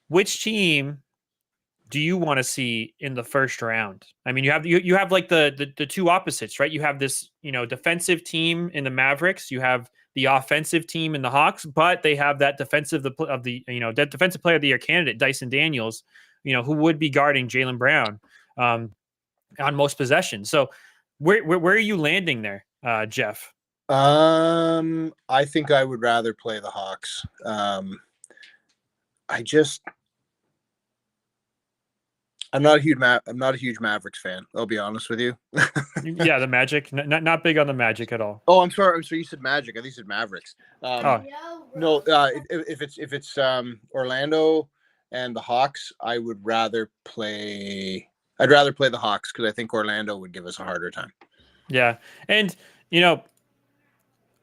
Which team do you want to see in the first round? I mean, you have like the two opposites, right? You have this defensive team in the Mavericks. You have the offensive team in the Hawks, but they have that defensive player of the year candidate, Dyson Daniels, who would be guarding Jaylen Brown on most possessions. So where are you landing there, Jeff? I think I would rather play the Hawks. I'm not a huge Mavericks fan. I'll be honest with you. Yeah, the Magic. Not big on the Magic at all. Oh, I'm sorry. I'm sorry. You said Magic. I think you said Mavericks. Oh, No. If it's Orlando and the Hawks, I'd rather play the Hawks because I think Orlando would give us a harder time. yeah, and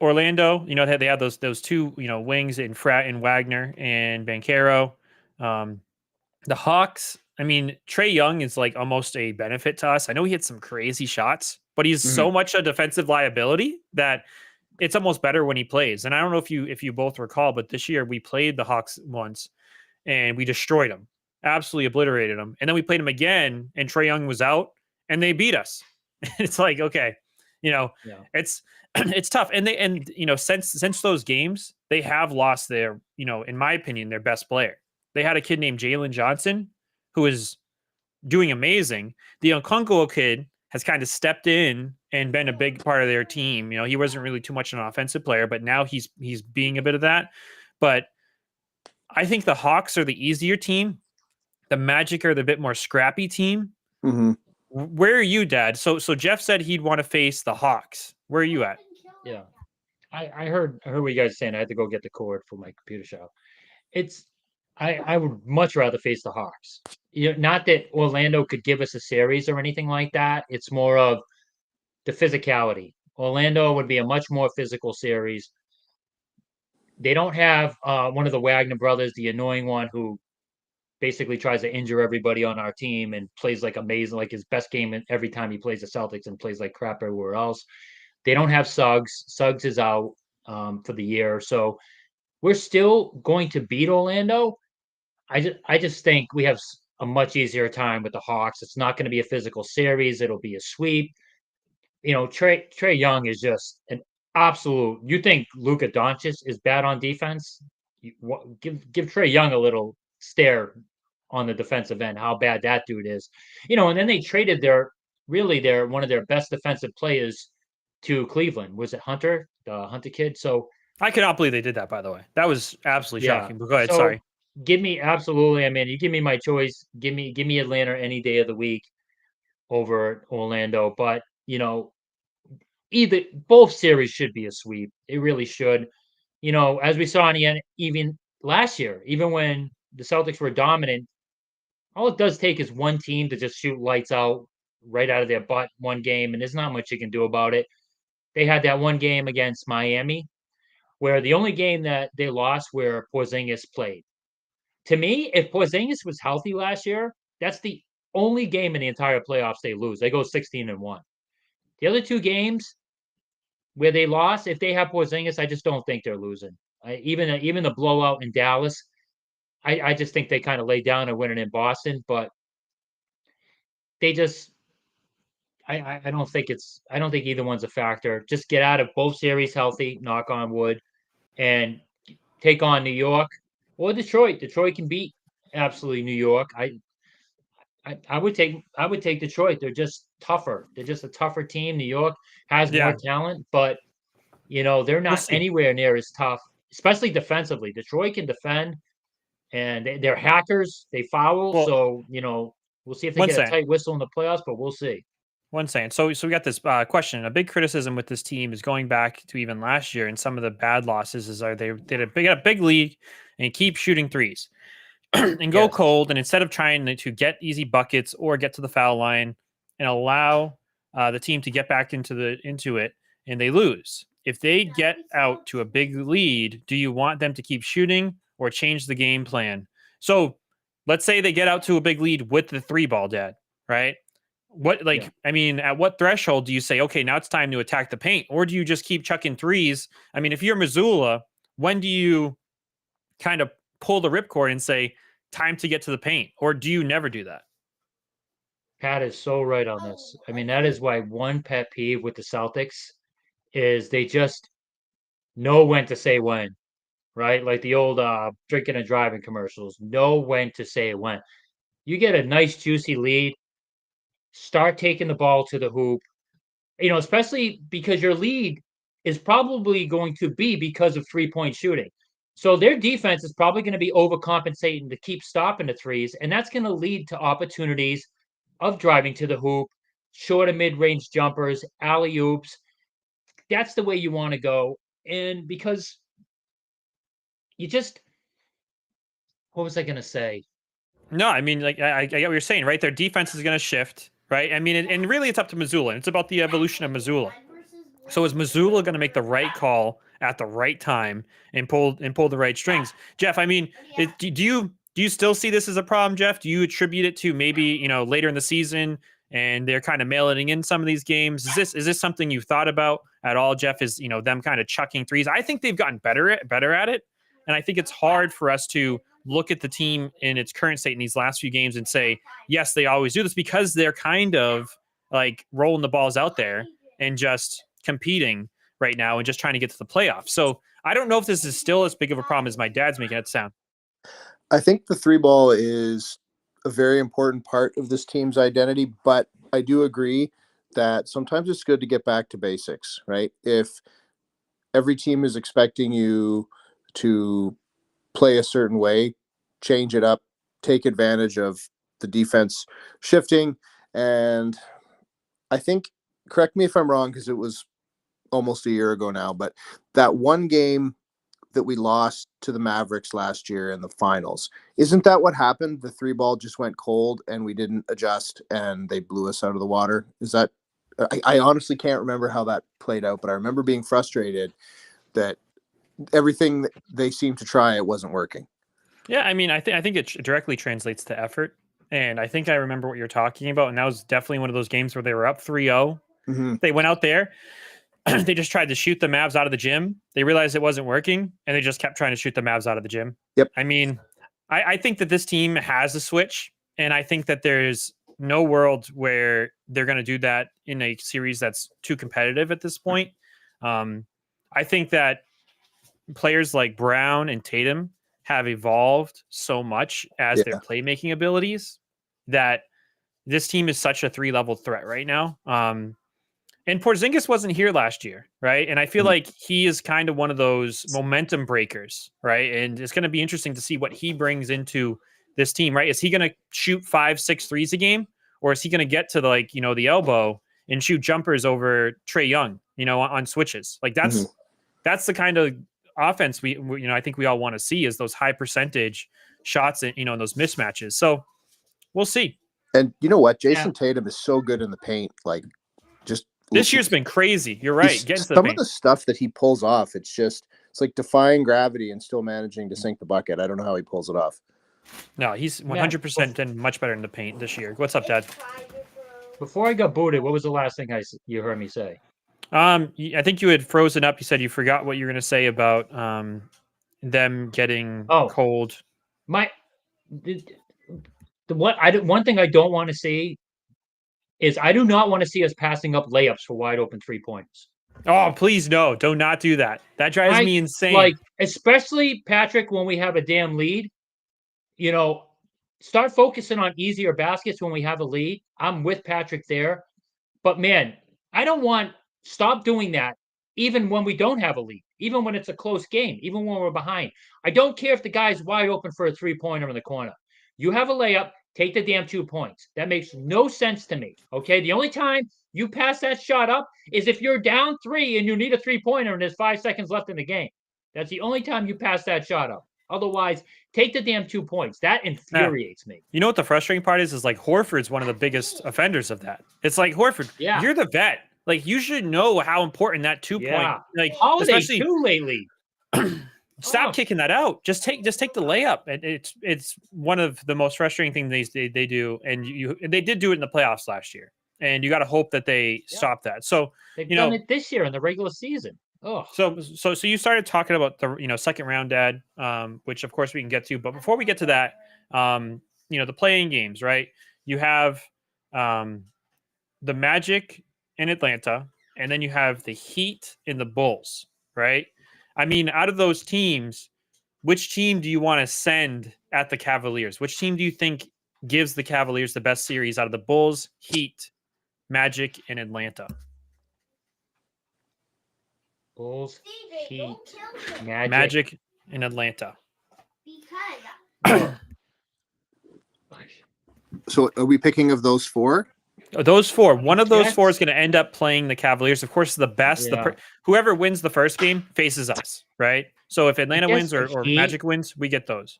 Orlando, they had those two wings in Wagner and Banchero. The Hawks, I mean, Trae Young is like almost a benefit to us. I know he hit some crazy shots, but he's so much a defensive liability that it's almost better when he plays. And I don't know if you both recall, but this year we played the Hawks once and we destroyed them, absolutely obliterated them. And then we played them again, and Trae Young was out, and they beat us. It's like, okay, Yeah. it's it's tough. And since those games, they have lost their, in my opinion, their best player. They had a kid named Jalen Johnson who is doing amazing. The Okonkwo kid has kind of stepped in and been a big part of their team. He wasn't really too much an offensive player, but now he's being a bit of that. But I think the Hawks are the easier team. The Magic are the bit more scrappy team. Mm-hmm. Where are you, Dad? So Jeff said he'd want to face the Hawks. Where are you at? Yeah. I heard what you guys were saying. I had to go get the cord for my computer show. I would much rather face the Hawks. Not that Orlando could give us a series or anything like that. It's more of the physicality. Orlando would be a much more physical series. They don't have one of the Wagner brothers, the annoying one who basically tries to injure everybody on our team and plays like amazing, like his best game every time he plays the Celtics and plays like crap everywhere else. They don't have Suggs. Suggs is out for the year. So we're still going to beat Orlando. I just think we have a much easier time with the Hawks. It's not going to be a physical series. It'll be a sweep. Trae Young is just an absolute. You think Luka Doncic is bad on defense? Give Trae Young a little stare on the defensive end. How bad that dude is. And then they traded one of their best defensive players to Cleveland. Was it Hunter, the Hunter kid? So I cannot believe they did that, by the way. That was absolutely shocking. But go ahead. So Sorry. give me absolutely. I mean, you give me my choice. Give me Atlanta any day of the week over Orlando. But both series should be a sweep. It really should. As we saw in the end, even last year, even when the Celtics were dominant, all it does take is one team to just shoot lights out right out of their butt one game, and there's not much you can do about it. They had that one game against Miami, where the only game that they lost where Porzingis played. To me, if Porzingis was healthy last year, that's the only game in the entire playoffs they lose. They go 16-1. The other two games where they lost, if they have Porzingis, I just don't think they're losing. Even the blowout in Dallas, I just think they kind of laid down and winning in Boston, but they just I don't think either one's a factor. Just get out of both series healthy, knock on wood, and take on New York or Detroit. Detroit can beat absolutely New York. I would take Detroit. They're just tougher. They're just a tougher team. New York has more talent, but they're not anywhere near as tough, especially defensively. Detroit can defend, and they're hackers. They foul, so we'll see if they get a tight whistle in the playoffs, but we'll see. One second. So we got this question. A big criticism with this team is going back to even last year, and some of the bad losses is they got a big lead and keep shooting threes and go cold. And instead of trying to get easy buckets or get to the foul line and allow the team to get back into it, and they lose. If they get out to a big lead, do you want them to keep shooting or change the game plan? So let's say they get out to a big lead with the 3-ball, Dad, right? I mean, at what threshold do you say, okay, now it's time to attack the paint? Or do you just keep chucking threes? I mean, if you're Missoula, when do you kind of pull the ripcord and say, time to get to the paint? Or do you never do that? Pat is so right on this. I mean, that is why one pet peeve with the Celtics is they just know when to say when, right? Like the old drinking and driving commercials, know when to say when. You get a nice, juicy lead, start taking the ball to the hoop, especially because your lead is probably going to be because of 3-point shooting. So their defense is probably going to be overcompensating to keep stopping the threes, and that's going to lead to opportunities of driving to the hoop, short and mid-range jumpers, alley-oops. That's the way you want to go. And because you just, what was I going to say? No, I mean, like I get what you're saying, right? Their defense is going to shift, right? I mean, and really, it's up to Missoula. It's about the evolution of Missoula. So is Missoula going to make the right call at the right time and pull the right strings? Jeff, I mean, do you still see this as a problem, Jeff? Do you attribute it to maybe later in the season and they're kind of mailing in some of these games? Is this something you've thought about at all, Jeff? Is them kind of chucking threes? I think they've gotten better at it, and I think it's hard for us to look at the team in its current state in these last few games and say, yes, they always do this, because they're kind of like rolling the balls out there and just competing right now and just trying to get to the playoffs. So I don't know if this is still as big of a problem as my dad's making it sound. I think the three ball is a very important part of this team's identity, but I do agree that sometimes it's good to get back to basics, right? If every team is expecting you to play a certain way, change it up, take advantage of the defense shifting. And I think, correct me if I'm wrong, because it was almost a year ago now, but that one game that we lost to the Mavericks last year in the finals, isn't that what happened? The three ball just went cold and we didn't adjust and they blew us out of the water. Is that, I honestly can't remember how that played out, but I remember being frustrated that everything that they seemed to try, it wasn't working. Yeah, I mean, I think it directly translates to effort. And I think I remember what you're talking about. And that was definitely one of those games where they were up 3-0. Mm-hmm. They went out there. They just tried to shoot the Mavs out of the gym. They realized it wasn't working, and they just kept trying to shoot the Mavs out of the gym. Yep. I mean, I think that this team has a switch, and I think that there's no world where they're going to do that in a series that's too competitive at this point. I think that players like Brown and Tatum have evolved so much as their playmaking abilities that this team is such a 3-level threat right now. And Porzingis wasn't here last year, right? And I feel like he is kind of one of those momentum breakers, right? And it's going to be interesting to see what he brings into this team, right? Is he going to shoot 5-6 threes a game, or is he going to get to the elbow and shoot jumpers over Trae Young, on switches? Like that's the kind of offense we I think we all want to see, is those high percentage shots and in those mismatches. So we'll see. And you know what? Jason Tatum is so good in the paint. Like, just this year's been crazy. You're right. Some of the stuff that he pulls off, it's like defying gravity and still managing to sink the bucket. I don't know how he pulls it off. No, he's 100% done much better in the paint this year. What's up, Dad? Before I got booted, what was the last thing you heard me say? I think you had frozen up. You said you forgot what you were going to say about them getting cold. One thing I don't want to see is I do not want to see us passing up layups for wide open 3-pointers. Oh, please no! Do not do that. That drives me insane. Like, especially Patrick, when we have a damn lead, start focusing on easier baskets when we have a lead. I'm with Patrick there, but man, stop doing that. Even when we don't have a lead, even when it's a close game, even when we're behind. I don't care if the guy's wide open for a 3-pointer in the corner. You have a layup, take the damn 2 points. That makes no sense to me. Okay. The only time you pass that shot up is if you're down 3 and you need a 3-pointer and there's 5 seconds left in the game. That's the only time you pass that shot up. Otherwise, take the damn 2 points. That infuriates me. You know what the frustrating part is like Horford's one of the biggest offenders of that. It's like, Horford, you're the vet. Like, you should know how important that 2-point. Like, especially too lately. Stop kicking that out. Just take the layup. And it's one of the most frustrating things they do. And they did do it in the playoffs last year. And you got to hope that they stop that. So they've done it this year in the regular season. Oh, so you started talking about the second round, Dad, which of course we can get to. But before we get to that, the playing games, right? You have the Magic in Atlanta, and then you have the Heat and the Bulls, right? I mean, out of those teams, which team do you want to send at the Cavaliers? Which team do you think gives the Cavaliers the best series out of the Bulls, Heat, Magic, and Atlanta? Bulls, Heat, Magic, in Atlanta. So are we picking of those four? Those four. One of those four is Jets? going to end up playing the Cavaliers. Of course, the best. Yeah. Whoever wins the first game faces us, right? So if Atlanta guess wins the or Heat- Magic wins, we get those.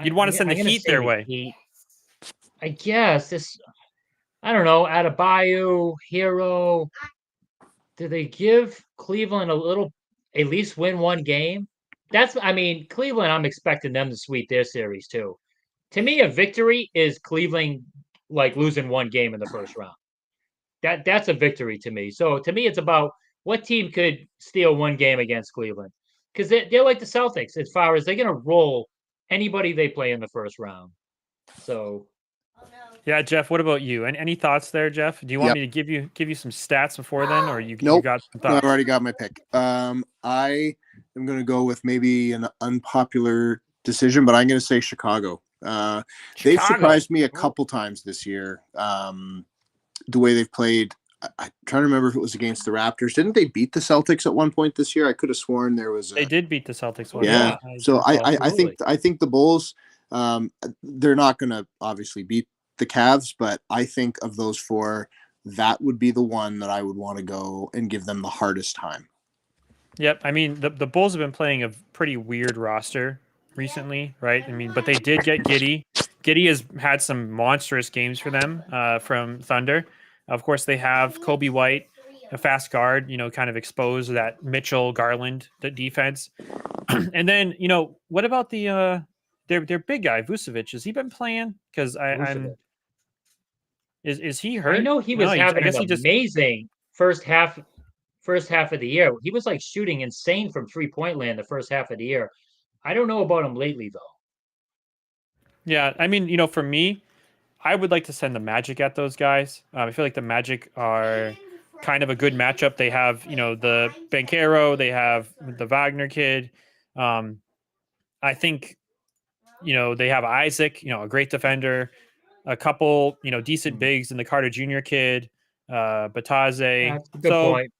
You'd want to send the I'm gonna Heat say their the way. Heat. I guess this. I don't know. Adebayo, Hero. Do they give Cleveland at least win one game? I mean, Cleveland. I'm expecting them to sweep their series too. To me, a victory is Cleveland like losing one game in the first round. That's a victory to me. So to me, it's about what team could steal one game against Cleveland because they're like the Celtics as far as they're gonna roll anybody they play in the first round. So Yeah, Jeff. What about you? And any thoughts there, Jeff? Do you want Yep. me to give you some stats before then, or you Nope. got some No, I've thoughts? already got my pick. I am going to go with maybe an unpopular decision, but I'm going to say Chicago. They've surprised me a couple times this year. The way they've played. I'm trying to remember if it was against the Raptors. Didn't they beat the Celtics at one point this year? I could have sworn there was. They did beat the Celtics. One Yeah. point. So I Absolutely. think the Bulls. They're not going to obviously beat the Cavs, but I think of those four, that would be the one that I would want to go and give them the hardest time. Yep. I mean, the Bulls have been playing a pretty weird roster recently, right? I mean, but they did get Giddy. Giddy has had some monstrous games for them from Thunder. Of course, they have Kobe White, a fast guard, kind of exposed that Mitchell Garland the defense. And then, what about their big guy Vucevic? Has he been playing? Because I'm is he hurt? I know he No, was I having guess an he just. amazing first half of the year. He was like shooting insane from 3-point land the first half of the year. I don't know about him lately though. Yeah, I mean, for me, I would like to send the Magic at those guys. I feel like the Magic are kind of a good matchup. They have, the Banchero, they have the Wagner kid. I think, they have Isaac, a great defender, a couple, decent bigs in the Carter Jr. kid, Bataze. That's a good So point.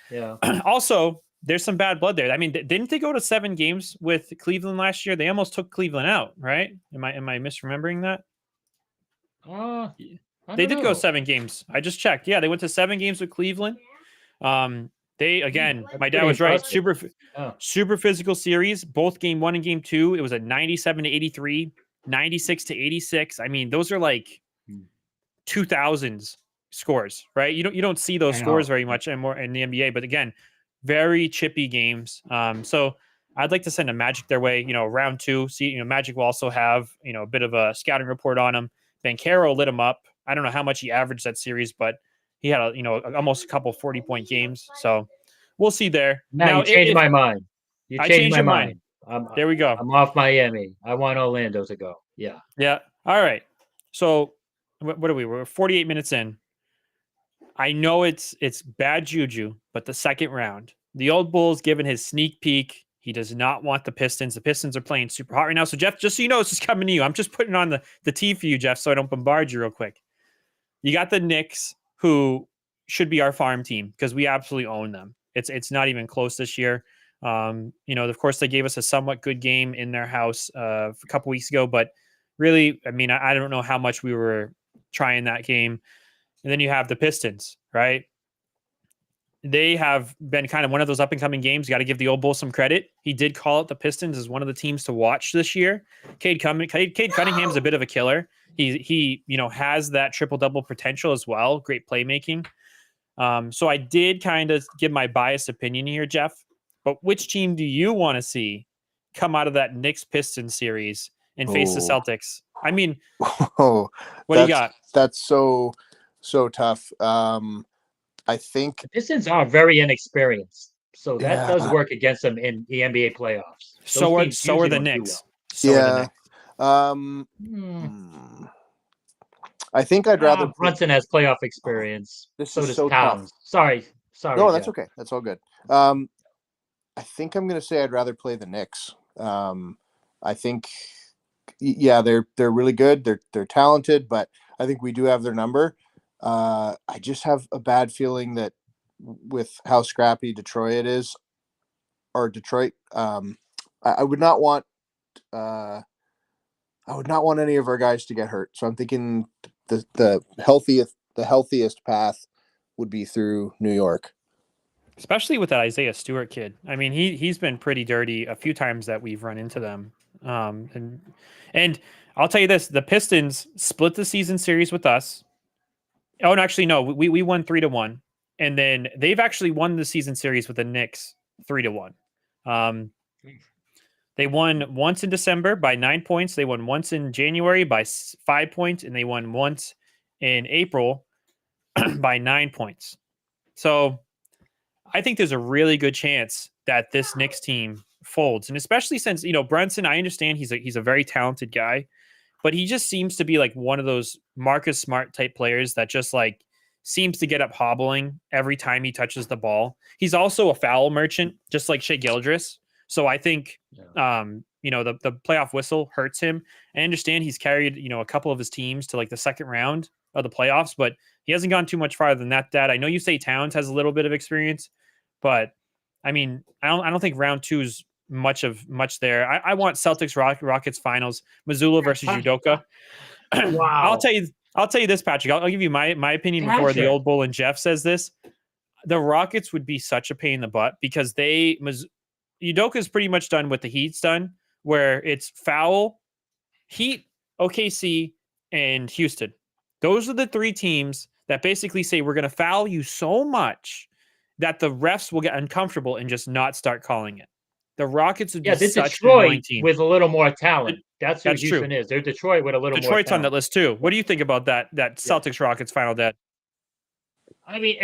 Yeah. also, there's some bad blood there. I mean, didn't they go to 7 games with Cleveland last year? They almost took Cleveland out, right? Am I misremembering that? I They don't did go know. 7 games. I just checked. Yeah, they went to 7 games with Cleveland. They again, That's my dad pretty was right. impressive. Yeah. Super physical series. Both game 1 and game 2. It was a 97-83, 96-86. I mean, those are like 2000s scores, right? You don't see those I scores know. very much anymore in the NBA. But again, very chippy games. So I'd like to send a Magic their way. Round 2. See, Magic will also have a bit of a scouting report on him. Banchero lit him up. I don't know how much he averaged that series, but he had almost a couple 40-point games. So we'll see there. Now Now, you changed if my mind. You I changed changed my your mind, mind. I'm there we go. I'm off Miami. I want Orlando to go. Yeah. Yeah. All right. So what are we? We're 48 minutes in. I know it's bad juju, but the second round, the old Bull's given his sneak peek. He does not want the Pistons. The Pistons are playing super hot right now. So Jeff, just so you know, this is coming to you. I'm just putting on the tee for you, Jeff, so I don't bombard you real quick. You got the Knicks, who should be our farm team because we absolutely own them. It's not even close this year. Of course, they gave us a somewhat good game in their house a couple weeks ago, but really, I mean, I don't know how much we were trying that game. And then you have the Pistons, right? They have been kind of one of those up and coming games. You got to give the old Bull some credit. He did call it the Pistons as one of the teams to watch this year. Cade Cunningham's a bit of a killer. He has that triple double potential as well. Great playmaking. So I did kind of give my biased opinion here, Jeff. But which team do you want to see come out of that Knicks Pistons series and face the Celtics? I mean, what do you got? That's so tough. I think The Pistons are very inexperienced, so that does Yeah. work against them in the NBA playoffs. So Those teams are usually the don't do Knicks. well. So are the yeah. Knicks. I think I'd rather Brunson has playoff experience. This So is does so tough. Towns. Sorry. No, that's Jeff. okay. That's all good. I think I'm going to say I'd rather play the Knicks. I think, yeah, they're really good. They're talented, but I think we do have their number. I just have a bad feeling that with how scrappy Detroit is, are Detroit. I would not want any of our guys to get hurt. So I'm thinking the healthiest path would be through New York. Especially with that Isaiah Stewart kid. I mean, he's been pretty dirty a few times that we've run into them. And I'll tell you this: the Pistons split the season series with us. Oh, and actually, no, we won 3-1, and then they've actually won the season series with the Knicks 3-1. They won once in December by 9 points. They won once in January by 5 points, and they won once in April by 9 points. So I think there's a really good chance that this Knicks team folds, and especially since Brunson. I understand he's a very talented guy, but he just seems to be like one of those Marcus Smart type players that just like seems to get up hobbling every time he touches the ball. He's also a foul merchant, just like Shea Gilgeous. So I think, the playoff whistle hurts him. I understand he's carried, a couple of his teams to like the second round of the playoffs, but he hasn't gone too much farther than that. Dad, I know you say Towns has a little bit of experience, but I mean, I don't think round two is much there. I want Celtics Rockets finals, Missoula versus Udoka. Wow. I'll tell you this, Patrick. I'll give you my opinion before the old bull and Jeff says this. The Rockets would be such a pain in the butt because Udoka is pretty much done what the Heat's done, where it's foul, Heat, OKC, and Houston. Those are the three teams that basically say we're going to foul you so much that the refs will get uncomfortable and just not start calling it. The Rockets would be such an annoying team with a little more talent. That's who Houston true. Is. They're Detroit with a little more talent. Detroit's on that list too. What do you think about that Celtics Rockets final, Dad? I mean,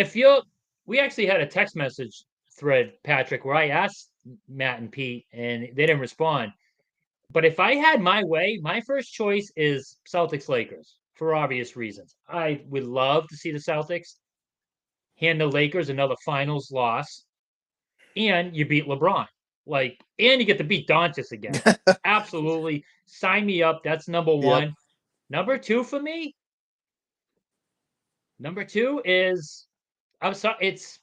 we actually had a text message thread, Patrick, where I asked Matt and Pete, and they didn't respond. But if I had my way, my first choice is Celtics Lakers for obvious reasons. I would love to see the Celtics hand the Lakers another finals loss, and you beat LeBron. And you get to beat Doncic again. Absolutely. Sign me up. That's number one. Yep. Number two for me. Number two is it's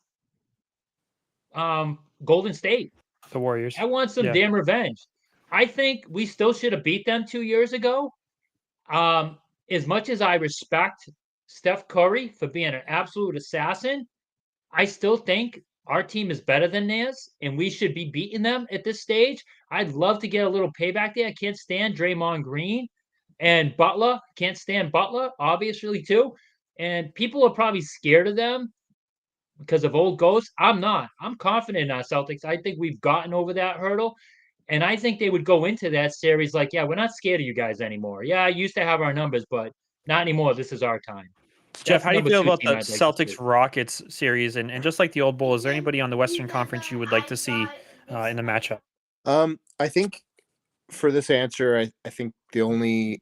Golden State. The Warriors. I want some damn revenge. I think we still should have beat them 2 years ago. As much as I respect Steph Curry for being an absolute assassin, I still think our team is better than theirs, and we should be beating them at this stage. I'd love to get a little payback there. I can't stand Draymond Green and Butler. Can't stand Butler, obviously, too. And people are probably scared of them because of old ghosts. I'm not. I'm confident in our Celtics. I think we've gotten over that hurdle. And I think they would go into that series like, yeah, we're not scared of you guys anymore. Yeah, I used to have our numbers, but not anymore. This is our time. Jeff, how do you feel about the Celtics Rockets series? And just like the old bull, is there anybody on the Western Conference you would like to see in the matchup? I think for this answer, I think the only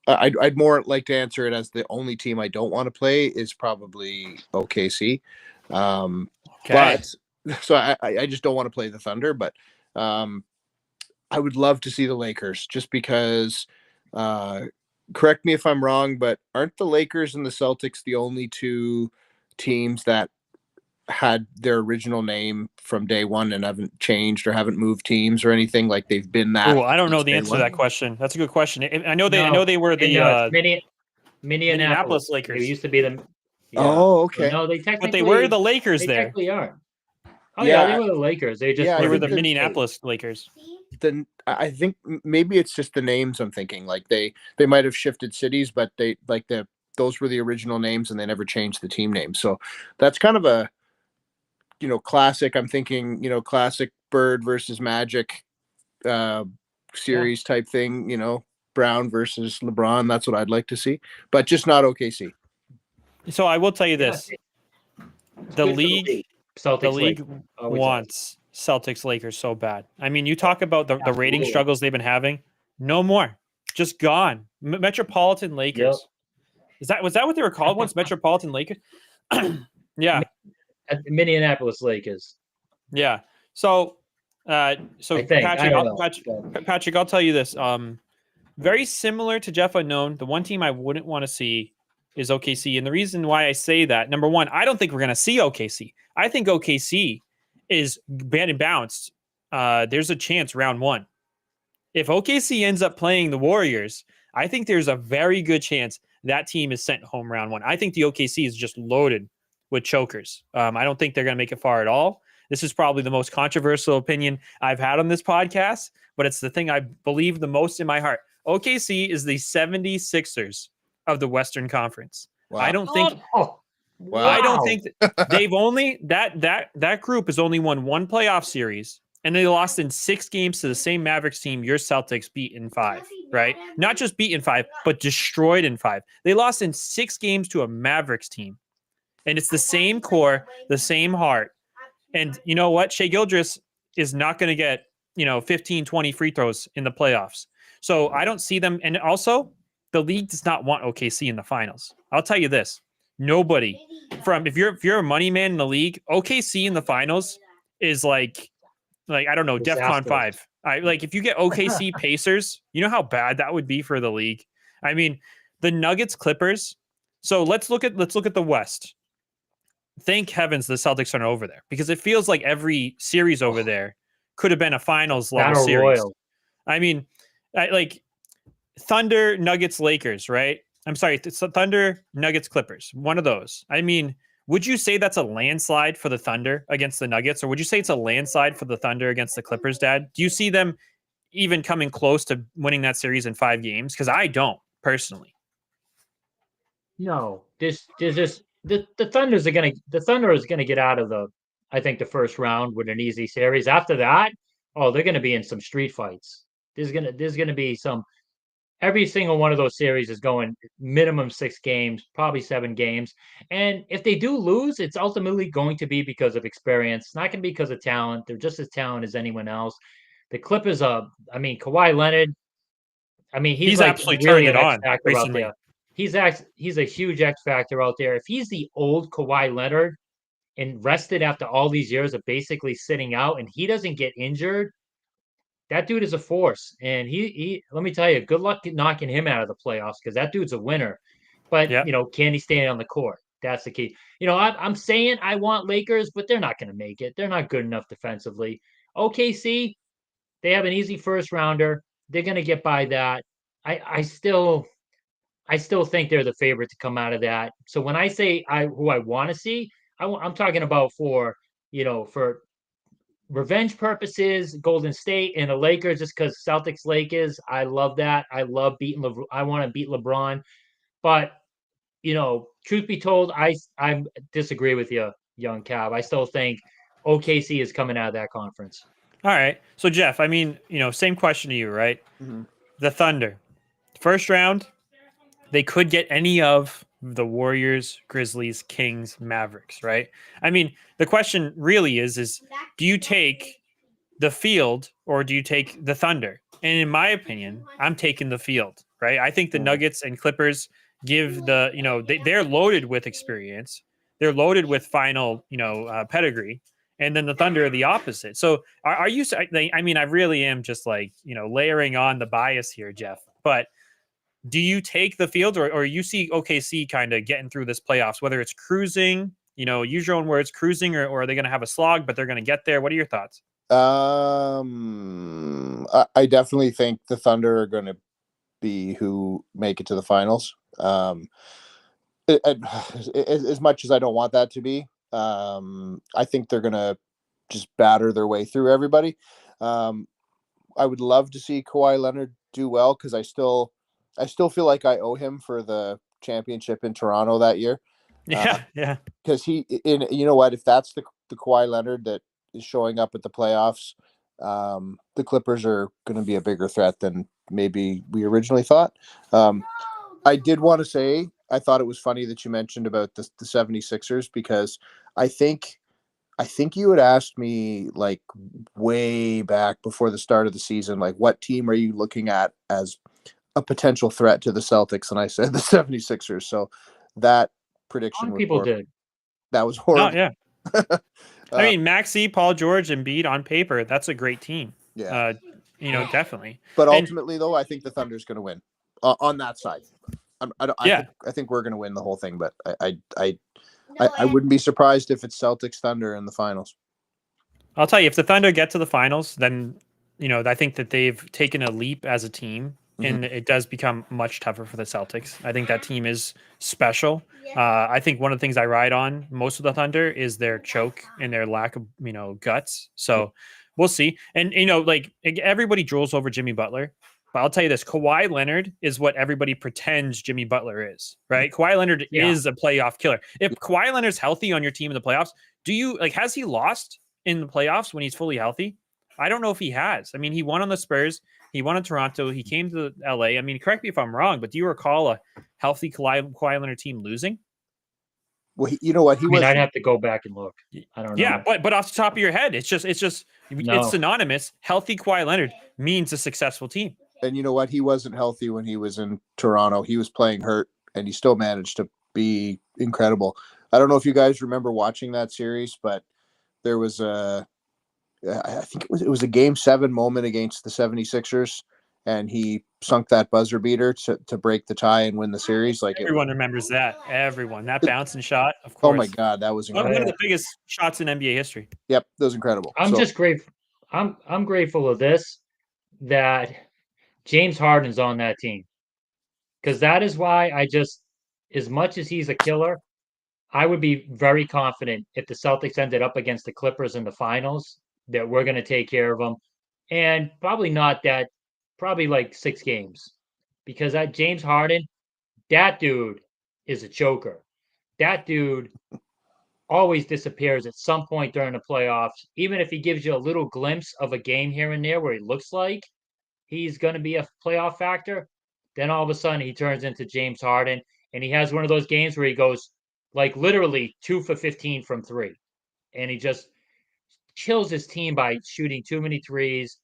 I'd more like to answer it as the only team I don't want to play is probably OKC. But so I just don't want to play the Thunder, but I would love to see the Lakers just because correct me if I'm wrong, but aren't the Lakers and the Celtics the only two teams that had their original name from day one and haven't changed or haven't moved teams or anything? Like they've been that. Oh, I don't know the answer to that question. That's a good question. I know they were the Minneapolis Lakers. They used to be the. Yeah. Oh, okay. No, they technically. But they were the Lakers there. Technically are. Oh yeah, they were the Lakers. They were the Minneapolis Lakers. Then I think maybe it's just the names I'm thinking. Like they might have shifted cities, but those were the original names and they never changed the team name. So that's kind of a classic. I'm thinking, classic Bird versus Magic series type thing, Brown versus LeBron. That's what I'd like to see, but just not OKC. So I will tell you this. The league wants Celtics Lakers so bad. I mean, you talk about the rating struggles they've been having. No more. Just gone. Metropolitan Lakers. Yep. Was that what they were called once? Metropolitan Lakers? Yeah. Minneapolis Lakers. Yeah. So Patrick, I'll tell you this. Very similar to Jeff Unknown, the one team I wouldn't want to see is OKC. And the reason why I say that, number one, I don't think we're going to see OKC. I think OKC is banned and bounced there's a chance round one. If OKC ends up playing the Warriors, I think there's a very good chance that team is sent home round one. I think the OKC is just loaded with chokers. I don't think they're going to make it far at all. This is probably the most controversial opinion I've had on this podcast, but it's the thing I believe the most in my heart. OKC is the 76ers of the Western Conference. Wow. I don't think Oh, Wow. I don't think they've only that group has only won one playoff series, and they lost in 6 games to the same Mavericks team your Celtics beat in 5, right? Not just beat in 5, but destroyed in 5. They lost in 6 games to a Mavericks team. And it's the same core, the same heart. And you know what? Shai Gilgeous is not going to get, 15, 20 free throws in the playoffs. So I don't see them. And also, the league does not want OKC in the finals. I'll tell you this. Nobody if you're a money man in the league, OKC in the finals is like I don't know, DEFCON 5. If you get OKC Pacers, you know how bad that would be for the league. I mean, the Nuggets Clippers. So let's look at the West. Thank heavens the Celtics aren't over there, because it feels like every series over there could have been a finals level Battle series. Royal. I mean, like Thunder, Nuggets, Lakers, right? I'm sorry, it's Thunder, Nuggets, Clippers. One of those. I mean, would you say that's a landslide for the Thunder against the Nuggets, or would you say it's a landslide for the Thunder against the Clippers, Dad? Do you see them even coming close to winning that series in 5 games? Because I don't personally. No, the Thunder is gonna get out of I think the first round with an easy series. After that, they're gonna be in some street fights. There's gonna be some. Every single one of those series is going minimum 6 games, probably 7 games. And if they do lose, it's ultimately going to be because of experience. It's not going to be because of talent. They're just as talented as anyone else. The Clippers, Kawhi Leonard, he's like absolutely really turned an it X on factor out recently. there. He's a huge X factor out there. If he's the old Kawhi Leonard and rested after all these years of basically sitting out, and he doesn't get injured, that dude is a force. And he let me tell you, good luck knocking him out of the playoffs, because that dude's a winner. But Yeah. can he stay on the court? That's the key. I'm saying I want Lakers, but they're not going to make it. They're not good enough defensively. OKC, they have an easy first rounder. They're going to get by that. I still think they're the favorite to come out of that. So when I say who I want to see, I'm talking about for revenge purposes, Golden State and the Lakers, just because Celtics Lakers, I love that. I love beating I want to beat LeBron. But truth be told, I disagree with you, young Cav. I still think OKC is coming out of that conference. All right. So Jeff, same question to you, right? Mm-hmm. The Thunder. First round, they could get any of the Warriors, Grizzlies, Kings, Mavericks, right? I mean, the question really is do you take the field or do you take the Thunder? And in my opinion, I'm taking the field, right? I think the Nuggets and Clippers give they're loaded with experience. They're loaded with final, pedigree. And then the Thunder are the opposite. So are you, I really am just layering on the bias here, Jeff, but do you take the field or you see OKC kind of getting through this playoffs, whether it's cruising, use your own words, cruising, or are they going to have a slog, but they're going to get there? What are your thoughts? I definitely think the Thunder are going to be who make it to the finals. As much as I don't want that to be, I think they're going to just batter their way through everybody. I would love to see Kawhi Leonard do well, because I still feel like I owe him for the championship in Toronto that year. Yeah. Because you know what, if that's the Kawhi Leonard that is showing up at the playoffs, the Clippers are going to be a bigger threat than maybe we originally thought. I did want to say, I thought it was funny that you mentioned about the 76ers, because I think you had asked me like way back before the start of the season, like, what team are you looking at as a potential threat to the Celtics? And I said the 76ers. So that prediction was People did. That was horrible. No, yeah. I mean, Maxey, Paul George, and Embiid on paper, that's a great team. Yeah. Definitely. But ultimately, though, I think the Thunder's going to win on that side. I think we're going to win the whole thing, but I wouldn't be surprised if it's Celtics Thunder in the finals. I'll tell you, if the Thunder get to the finals, then I think that they've taken a leap as a team, and it does become much tougher for the Celtics. I think that team is special. I think one of the things I ride on most of the Thunder is their choke and their lack of guts. So we'll see. And like everybody drools over Jimmy Butler. But I'll tell you this: Kawhi Leonard is what everybody pretends Jimmy Butler is, right? Kawhi Leonard is a playoff killer. If Kawhi Leonard's healthy on your team in the playoffs, has he lost in the playoffs when he's fully healthy? I don't know if he has. I mean, he won on the Spurs. He won in Toronto. He came to LA. I mean, correct me if I'm wrong, but do you recall a healthy Kawhi Leonard team losing? Well, you know what? I'd have to go back and look. I don't know. Yeah, but off the top of your head, it's synonymous. Healthy Kawhi Leonard means a successful team. And you know what? He wasn't healthy when he was in Toronto. He was playing hurt, and he still managed to be incredible. I don't know if you guys remember watching that series, but there was I think it was a Game 7 moment against the 76ers, and he sunk that buzzer beater to break the tie and win the series. Like everyone remembers that. Everyone, that bouncing shot, of course. Oh my God, that was incredible. One of the biggest shots in NBA history. Yep, that was incredible. I'm just grateful. I'm grateful of this, that James Harden's on that team, because that is why as much as he's a killer, I would be very confident if the Celtics ended up against the Clippers in the finals that we're going to take care of them, and probably like 6 games, because that James Harden, that dude is a choker. That dude always disappears at some point during the playoffs, even if he gives you a little glimpse of a game here and there where he looks like he's going to be a playoff factor. Then all of a sudden he turns into James Harden, and he has one of those games where he goes like literally 2 for 15 from 3, and he just kills his team by shooting too many threes.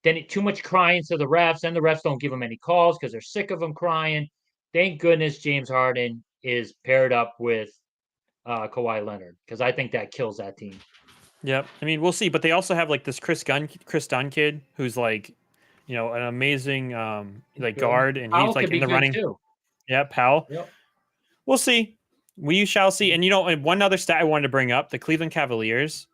Then too much crying to the refs, and the refs don't give him any calls because they're sick of him crying. Thank goodness James Harden is paired up with Kawhi Leonard, because I think that kills that team. Yep. I mean, we'll see. But they also have like this Chris Dunn kid who's like, an amazing guard, and Powell he's like in the running. Too. Yeah, Powell. Yep. We'll see. We shall see. And and one other stat I wanted to bring up: the Cleveland Cavaliers.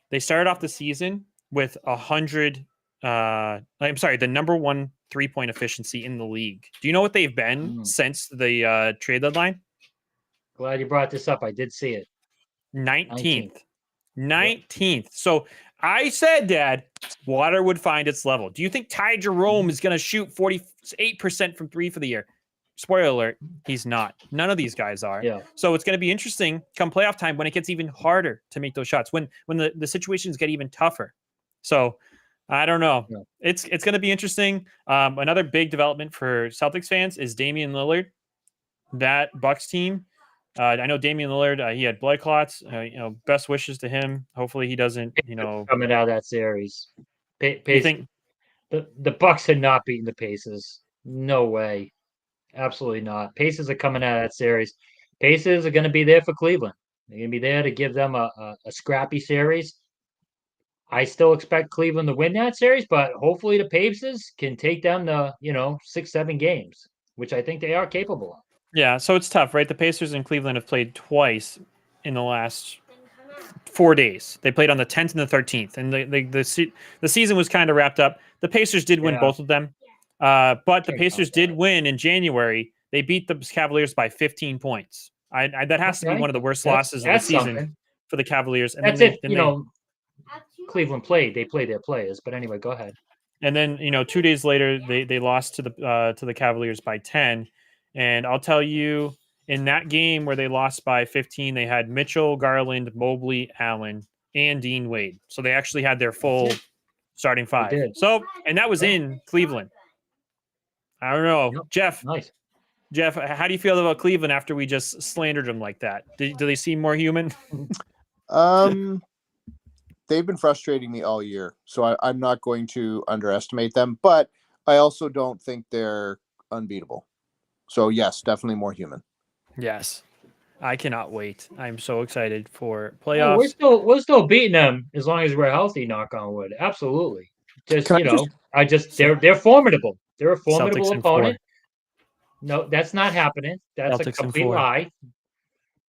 They started off the season with 100. I'm sorry, the number 1 3-point efficiency in the league. Do you know what they've been since the trade deadline? Glad you brought this up. I did see it. 19th. Yep. So I said, Dad, water would find its level. Do you think Ty Jerome is going to shoot 48% from 3 for the year? Spoiler alert, he's not. None of these guys are. Yeah. So it's going to be interesting come playoff time when it gets even harder to make those shots, when the situations get even tougher. So I don't know. Yeah. It's going to be interesting. Another big development for Celtics fans is Damian Lillard. That Bucks team. I know Damian Lillard. He had blood clots. Best wishes to him. Hopefully he doesn't. Coming out of that series, you think the Bucks had not beaten the Pacers? No way. Absolutely not. Pacers are coming out of that series. Pacers are going to be there for Cleveland. They're going to be there to give them a scrappy series. I still expect Cleveland to win that series, but hopefully the Pacers can take them to 6-7 games, which I think they are capable of. Yeah, so it's tough, right? The Pacers and Cleveland have played twice in the last 4 days. They played on the 10th and the 13th, and the season was kind of wrapped up. The Pacers did win both of them, but the Pacers did win in January. They beat the Cavaliers by 15 points. That has to be one of the worst losses of the season for the Cavaliers. And that's Cleveland played. They played their players, but anyway, go ahead. And then 2 days later, they lost to the Cavaliers by 10. And I'll tell you, in that game where they lost by 15, they had Mitchell, Garland, Mobley, Allen, and Dean Wade. So they actually had their full starting 5. So, and that was in Cleveland. I don't know. Yep. Jeff. Nice. Jeff, how do you feel about Cleveland after we just slandered them like that? Do they seem more human? They've been frustrating me all year, so I'm not going to underestimate them, but I also don't think they're unbeatable. So yes, definitely more human. Yes. I cannot wait. I'm so excited for playoffs. We're still beating them as long as we're healthy, knock on wood. Absolutely. They're formidable. They're a formidable opponent. No, that's not happening. That's Celtics a complete lie.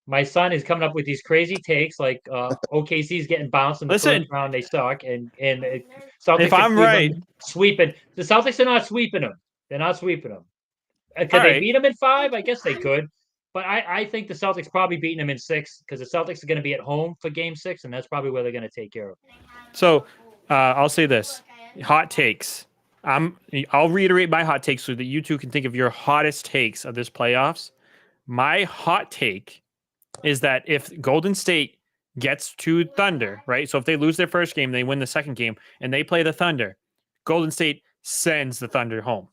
my son is coming up with these crazy takes like OKC's getting bounced in the Listen. first round. They suck, and Celtics If I'm right, sweeping. The Celtics are not sweeping them. They're not sweeping them. Could All they right. beat them in 5? I guess they could. But I think the Celtics probably beating them in 6 because the Celtics are going to be at home for Game 6, and that's probably where they're going to take care of. So I'll say this: hot takes. I'll reiterate my hot takes so that you two can think of your hottest takes of this playoffs. My hot take is that if Golden State gets to Thunder, right? So if they lose their first game, they win the second game, and they play the Thunder, Golden State sends the Thunder home.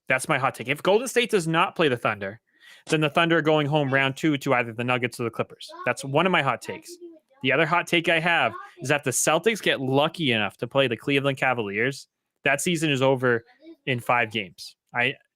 That's my hot take. If Golden State does not play the Thunder, then the Thunder are going home round 2 to either the Nuggets or the Clippers. That's one of my hot takes. The other hot take I have is that the Celtics get lucky enough to play the Cleveland Cavaliers. That season is over in 5 games.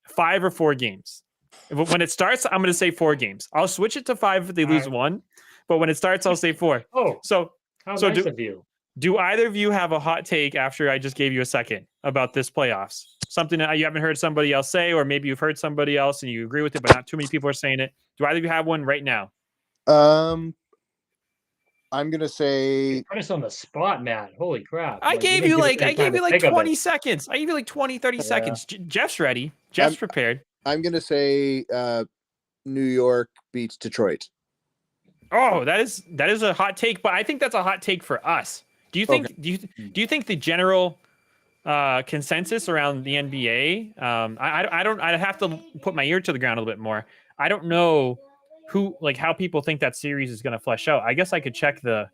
5 or 4 games. When it starts, I'm going to say 4 games. I'll switch it to 5 if they lose 1, but when it starts, I'll say 4. Oh, so how nice of you. Do either of you have a hot take after I just gave you a second about this playoffs? Something that you haven't heard somebody else say, or maybe you've heard somebody else and you agree with it, but not too many people are saying it. Do either of you have one right now? I'm gonna say Put us on the spot, Matt. Holy crap. I gave you like 20 seconds. I gave you like 20, 30 seconds. Jeff's ready. Jeff's prepared. I'm gonna say New York beats Detroit. Oh, that is a hot take, but I think that's a hot take for us. Do you think do you think the general consensus around the NBA? I don't. I'd have to put my ear to the ground a little bit more. I don't know how people think that series is going to flesh out. I guess I could check the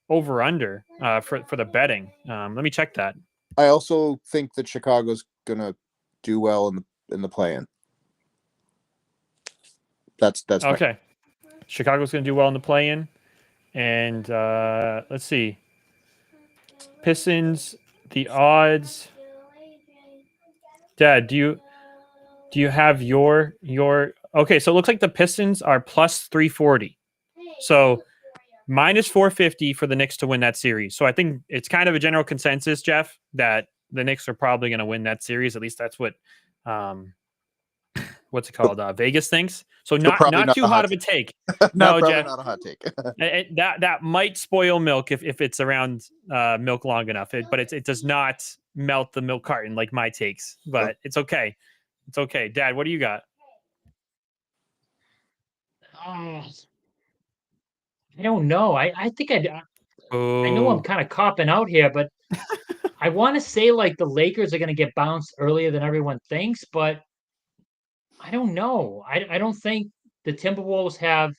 over under for the betting. Let me check that. I also think that Chicago's going to do well in the play-in. That's okay. Chicago's going to do well in the play-in, and let's see. Pistons, the odds. Dad, do you have your okay? So it looks like the Pistons are plus 340. So minus 450 for the Knicks to win that series. So I think it's kind of a general consensus, Jeff, that the Knicks are probably going to win that series. At least that's what what's it called? Vegas thinks. So not too hot of a take. No, Jeff, not a hot take. that might spoil milk if it's around milk long enough. But it does not melt the milk carton like my takes. But it's okay. It's okay. Dad, what do you got? I don't know. I think I know I'm kind of copping out here, but I want to say like the Lakers are going to get bounced earlier than everyone thinks, but I don't know. I don't think the Timberwolves have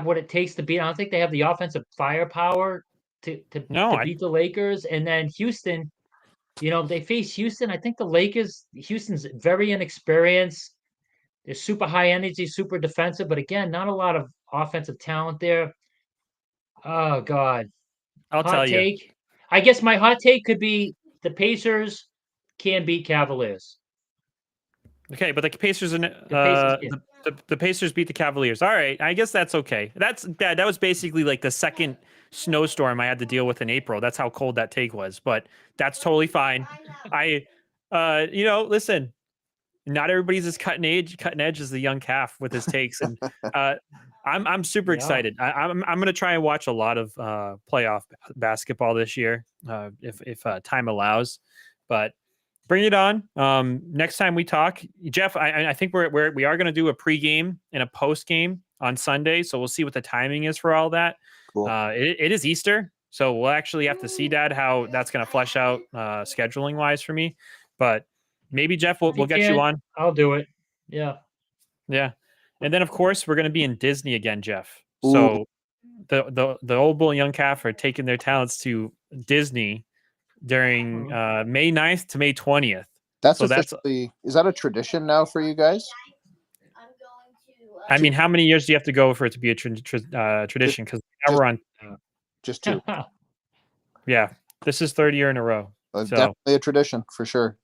what it takes to beat. I don't think they have the offensive firepower to beat the Lakers. And then Houston, they face Houston. I think Houston's very inexperienced. They're super high energy, super defensive, but again, not a lot of offensive talent there. Oh God. I'll tell you. I guess my hot take could be the Pacers can beat Cavaliers. Okay, but the Pacers the Pacers beat the Cavaliers. All right, I guess that's okay. That was basically like the second snowstorm I had to deal with in April. That's how cold that take was, but that's totally fine. Listen, not everybody's as cutting edge as the young calf with his takes, and I'm super excited. I'm gonna try and watch a lot of playoff basketball this year if time allows, but. Bring it on. Next time we talk, Jeff, I think we are going to do a pregame and a postgame on Sunday, so we'll see what the timing is for all that. Cool. It is Easter, so we'll actually have to see, Dad, how that's going to flesh out scheduling wise for me. But maybe Jeff, we'll get you on. I'll do it. Yeah. And then of course we're going to be in Disney again, Jeff. Ooh. So the old bull and young calf are taking their talents to Disney during May 9th to May 20th. Is that a tradition now for you guys? I mean, how many years do you have to go for it to be a tradition? Because now we're on just 2. Yeah, this is 3rd year in a row. So definitely a tradition for sure.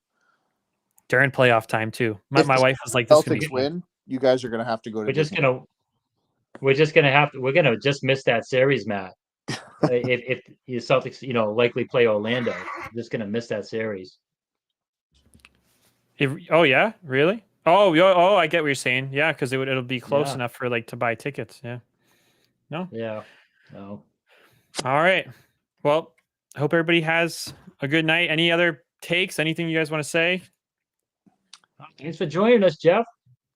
During playoff time too. My wife was like, "This Celtics win. You guys are gonna have to go to. We're gonna just miss that series, Matt. if the Celtics, likely play Orlando, I'm just gonna miss that series. Oh yeah, really? I get what you're saying. Yeah, because it'll be close Yeah. enough for like to buy tickets. Yeah. No. Yeah. No. All right. Well, I hope everybody has a good night. Any other takes? Anything you guys want to say? Thanks for joining us, Jeff.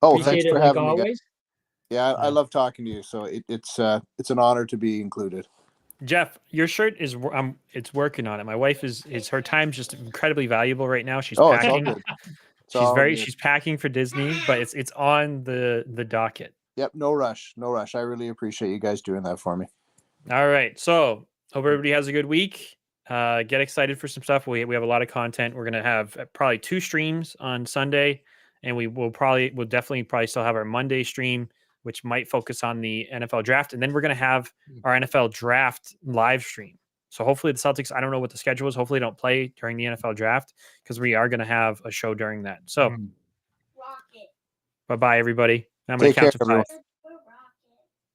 Oh, Appreciate thanks it for like having me, guys. always. Yeah, I Yeah. love talking to you. So it's an honor to be included. Jeff, your shirt is it's working on it. My wife is her time's just incredibly valuable right now. She's Oh, it's all packing. good. It's all good. She's packing for Disney, but it's on the docket. Yep, no rush. No rush. I really appreciate you guys doing that for me. All right. So hope everybody has a good week. Get excited for some stuff. We have a lot of content. We're gonna have probably 2 streams on Sunday, and we'll definitely still have our Monday stream, which might focus on the NFL draft, and then we're gonna have our NFL draft live stream. So hopefully the Celtics, I don't know what the schedule is. Hopefully they don't play during the NFL draft because we are gonna have a show during that. So bye everybody. I'm gonna Take care, count to 5. everyone.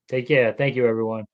Take care. Thank you, everyone.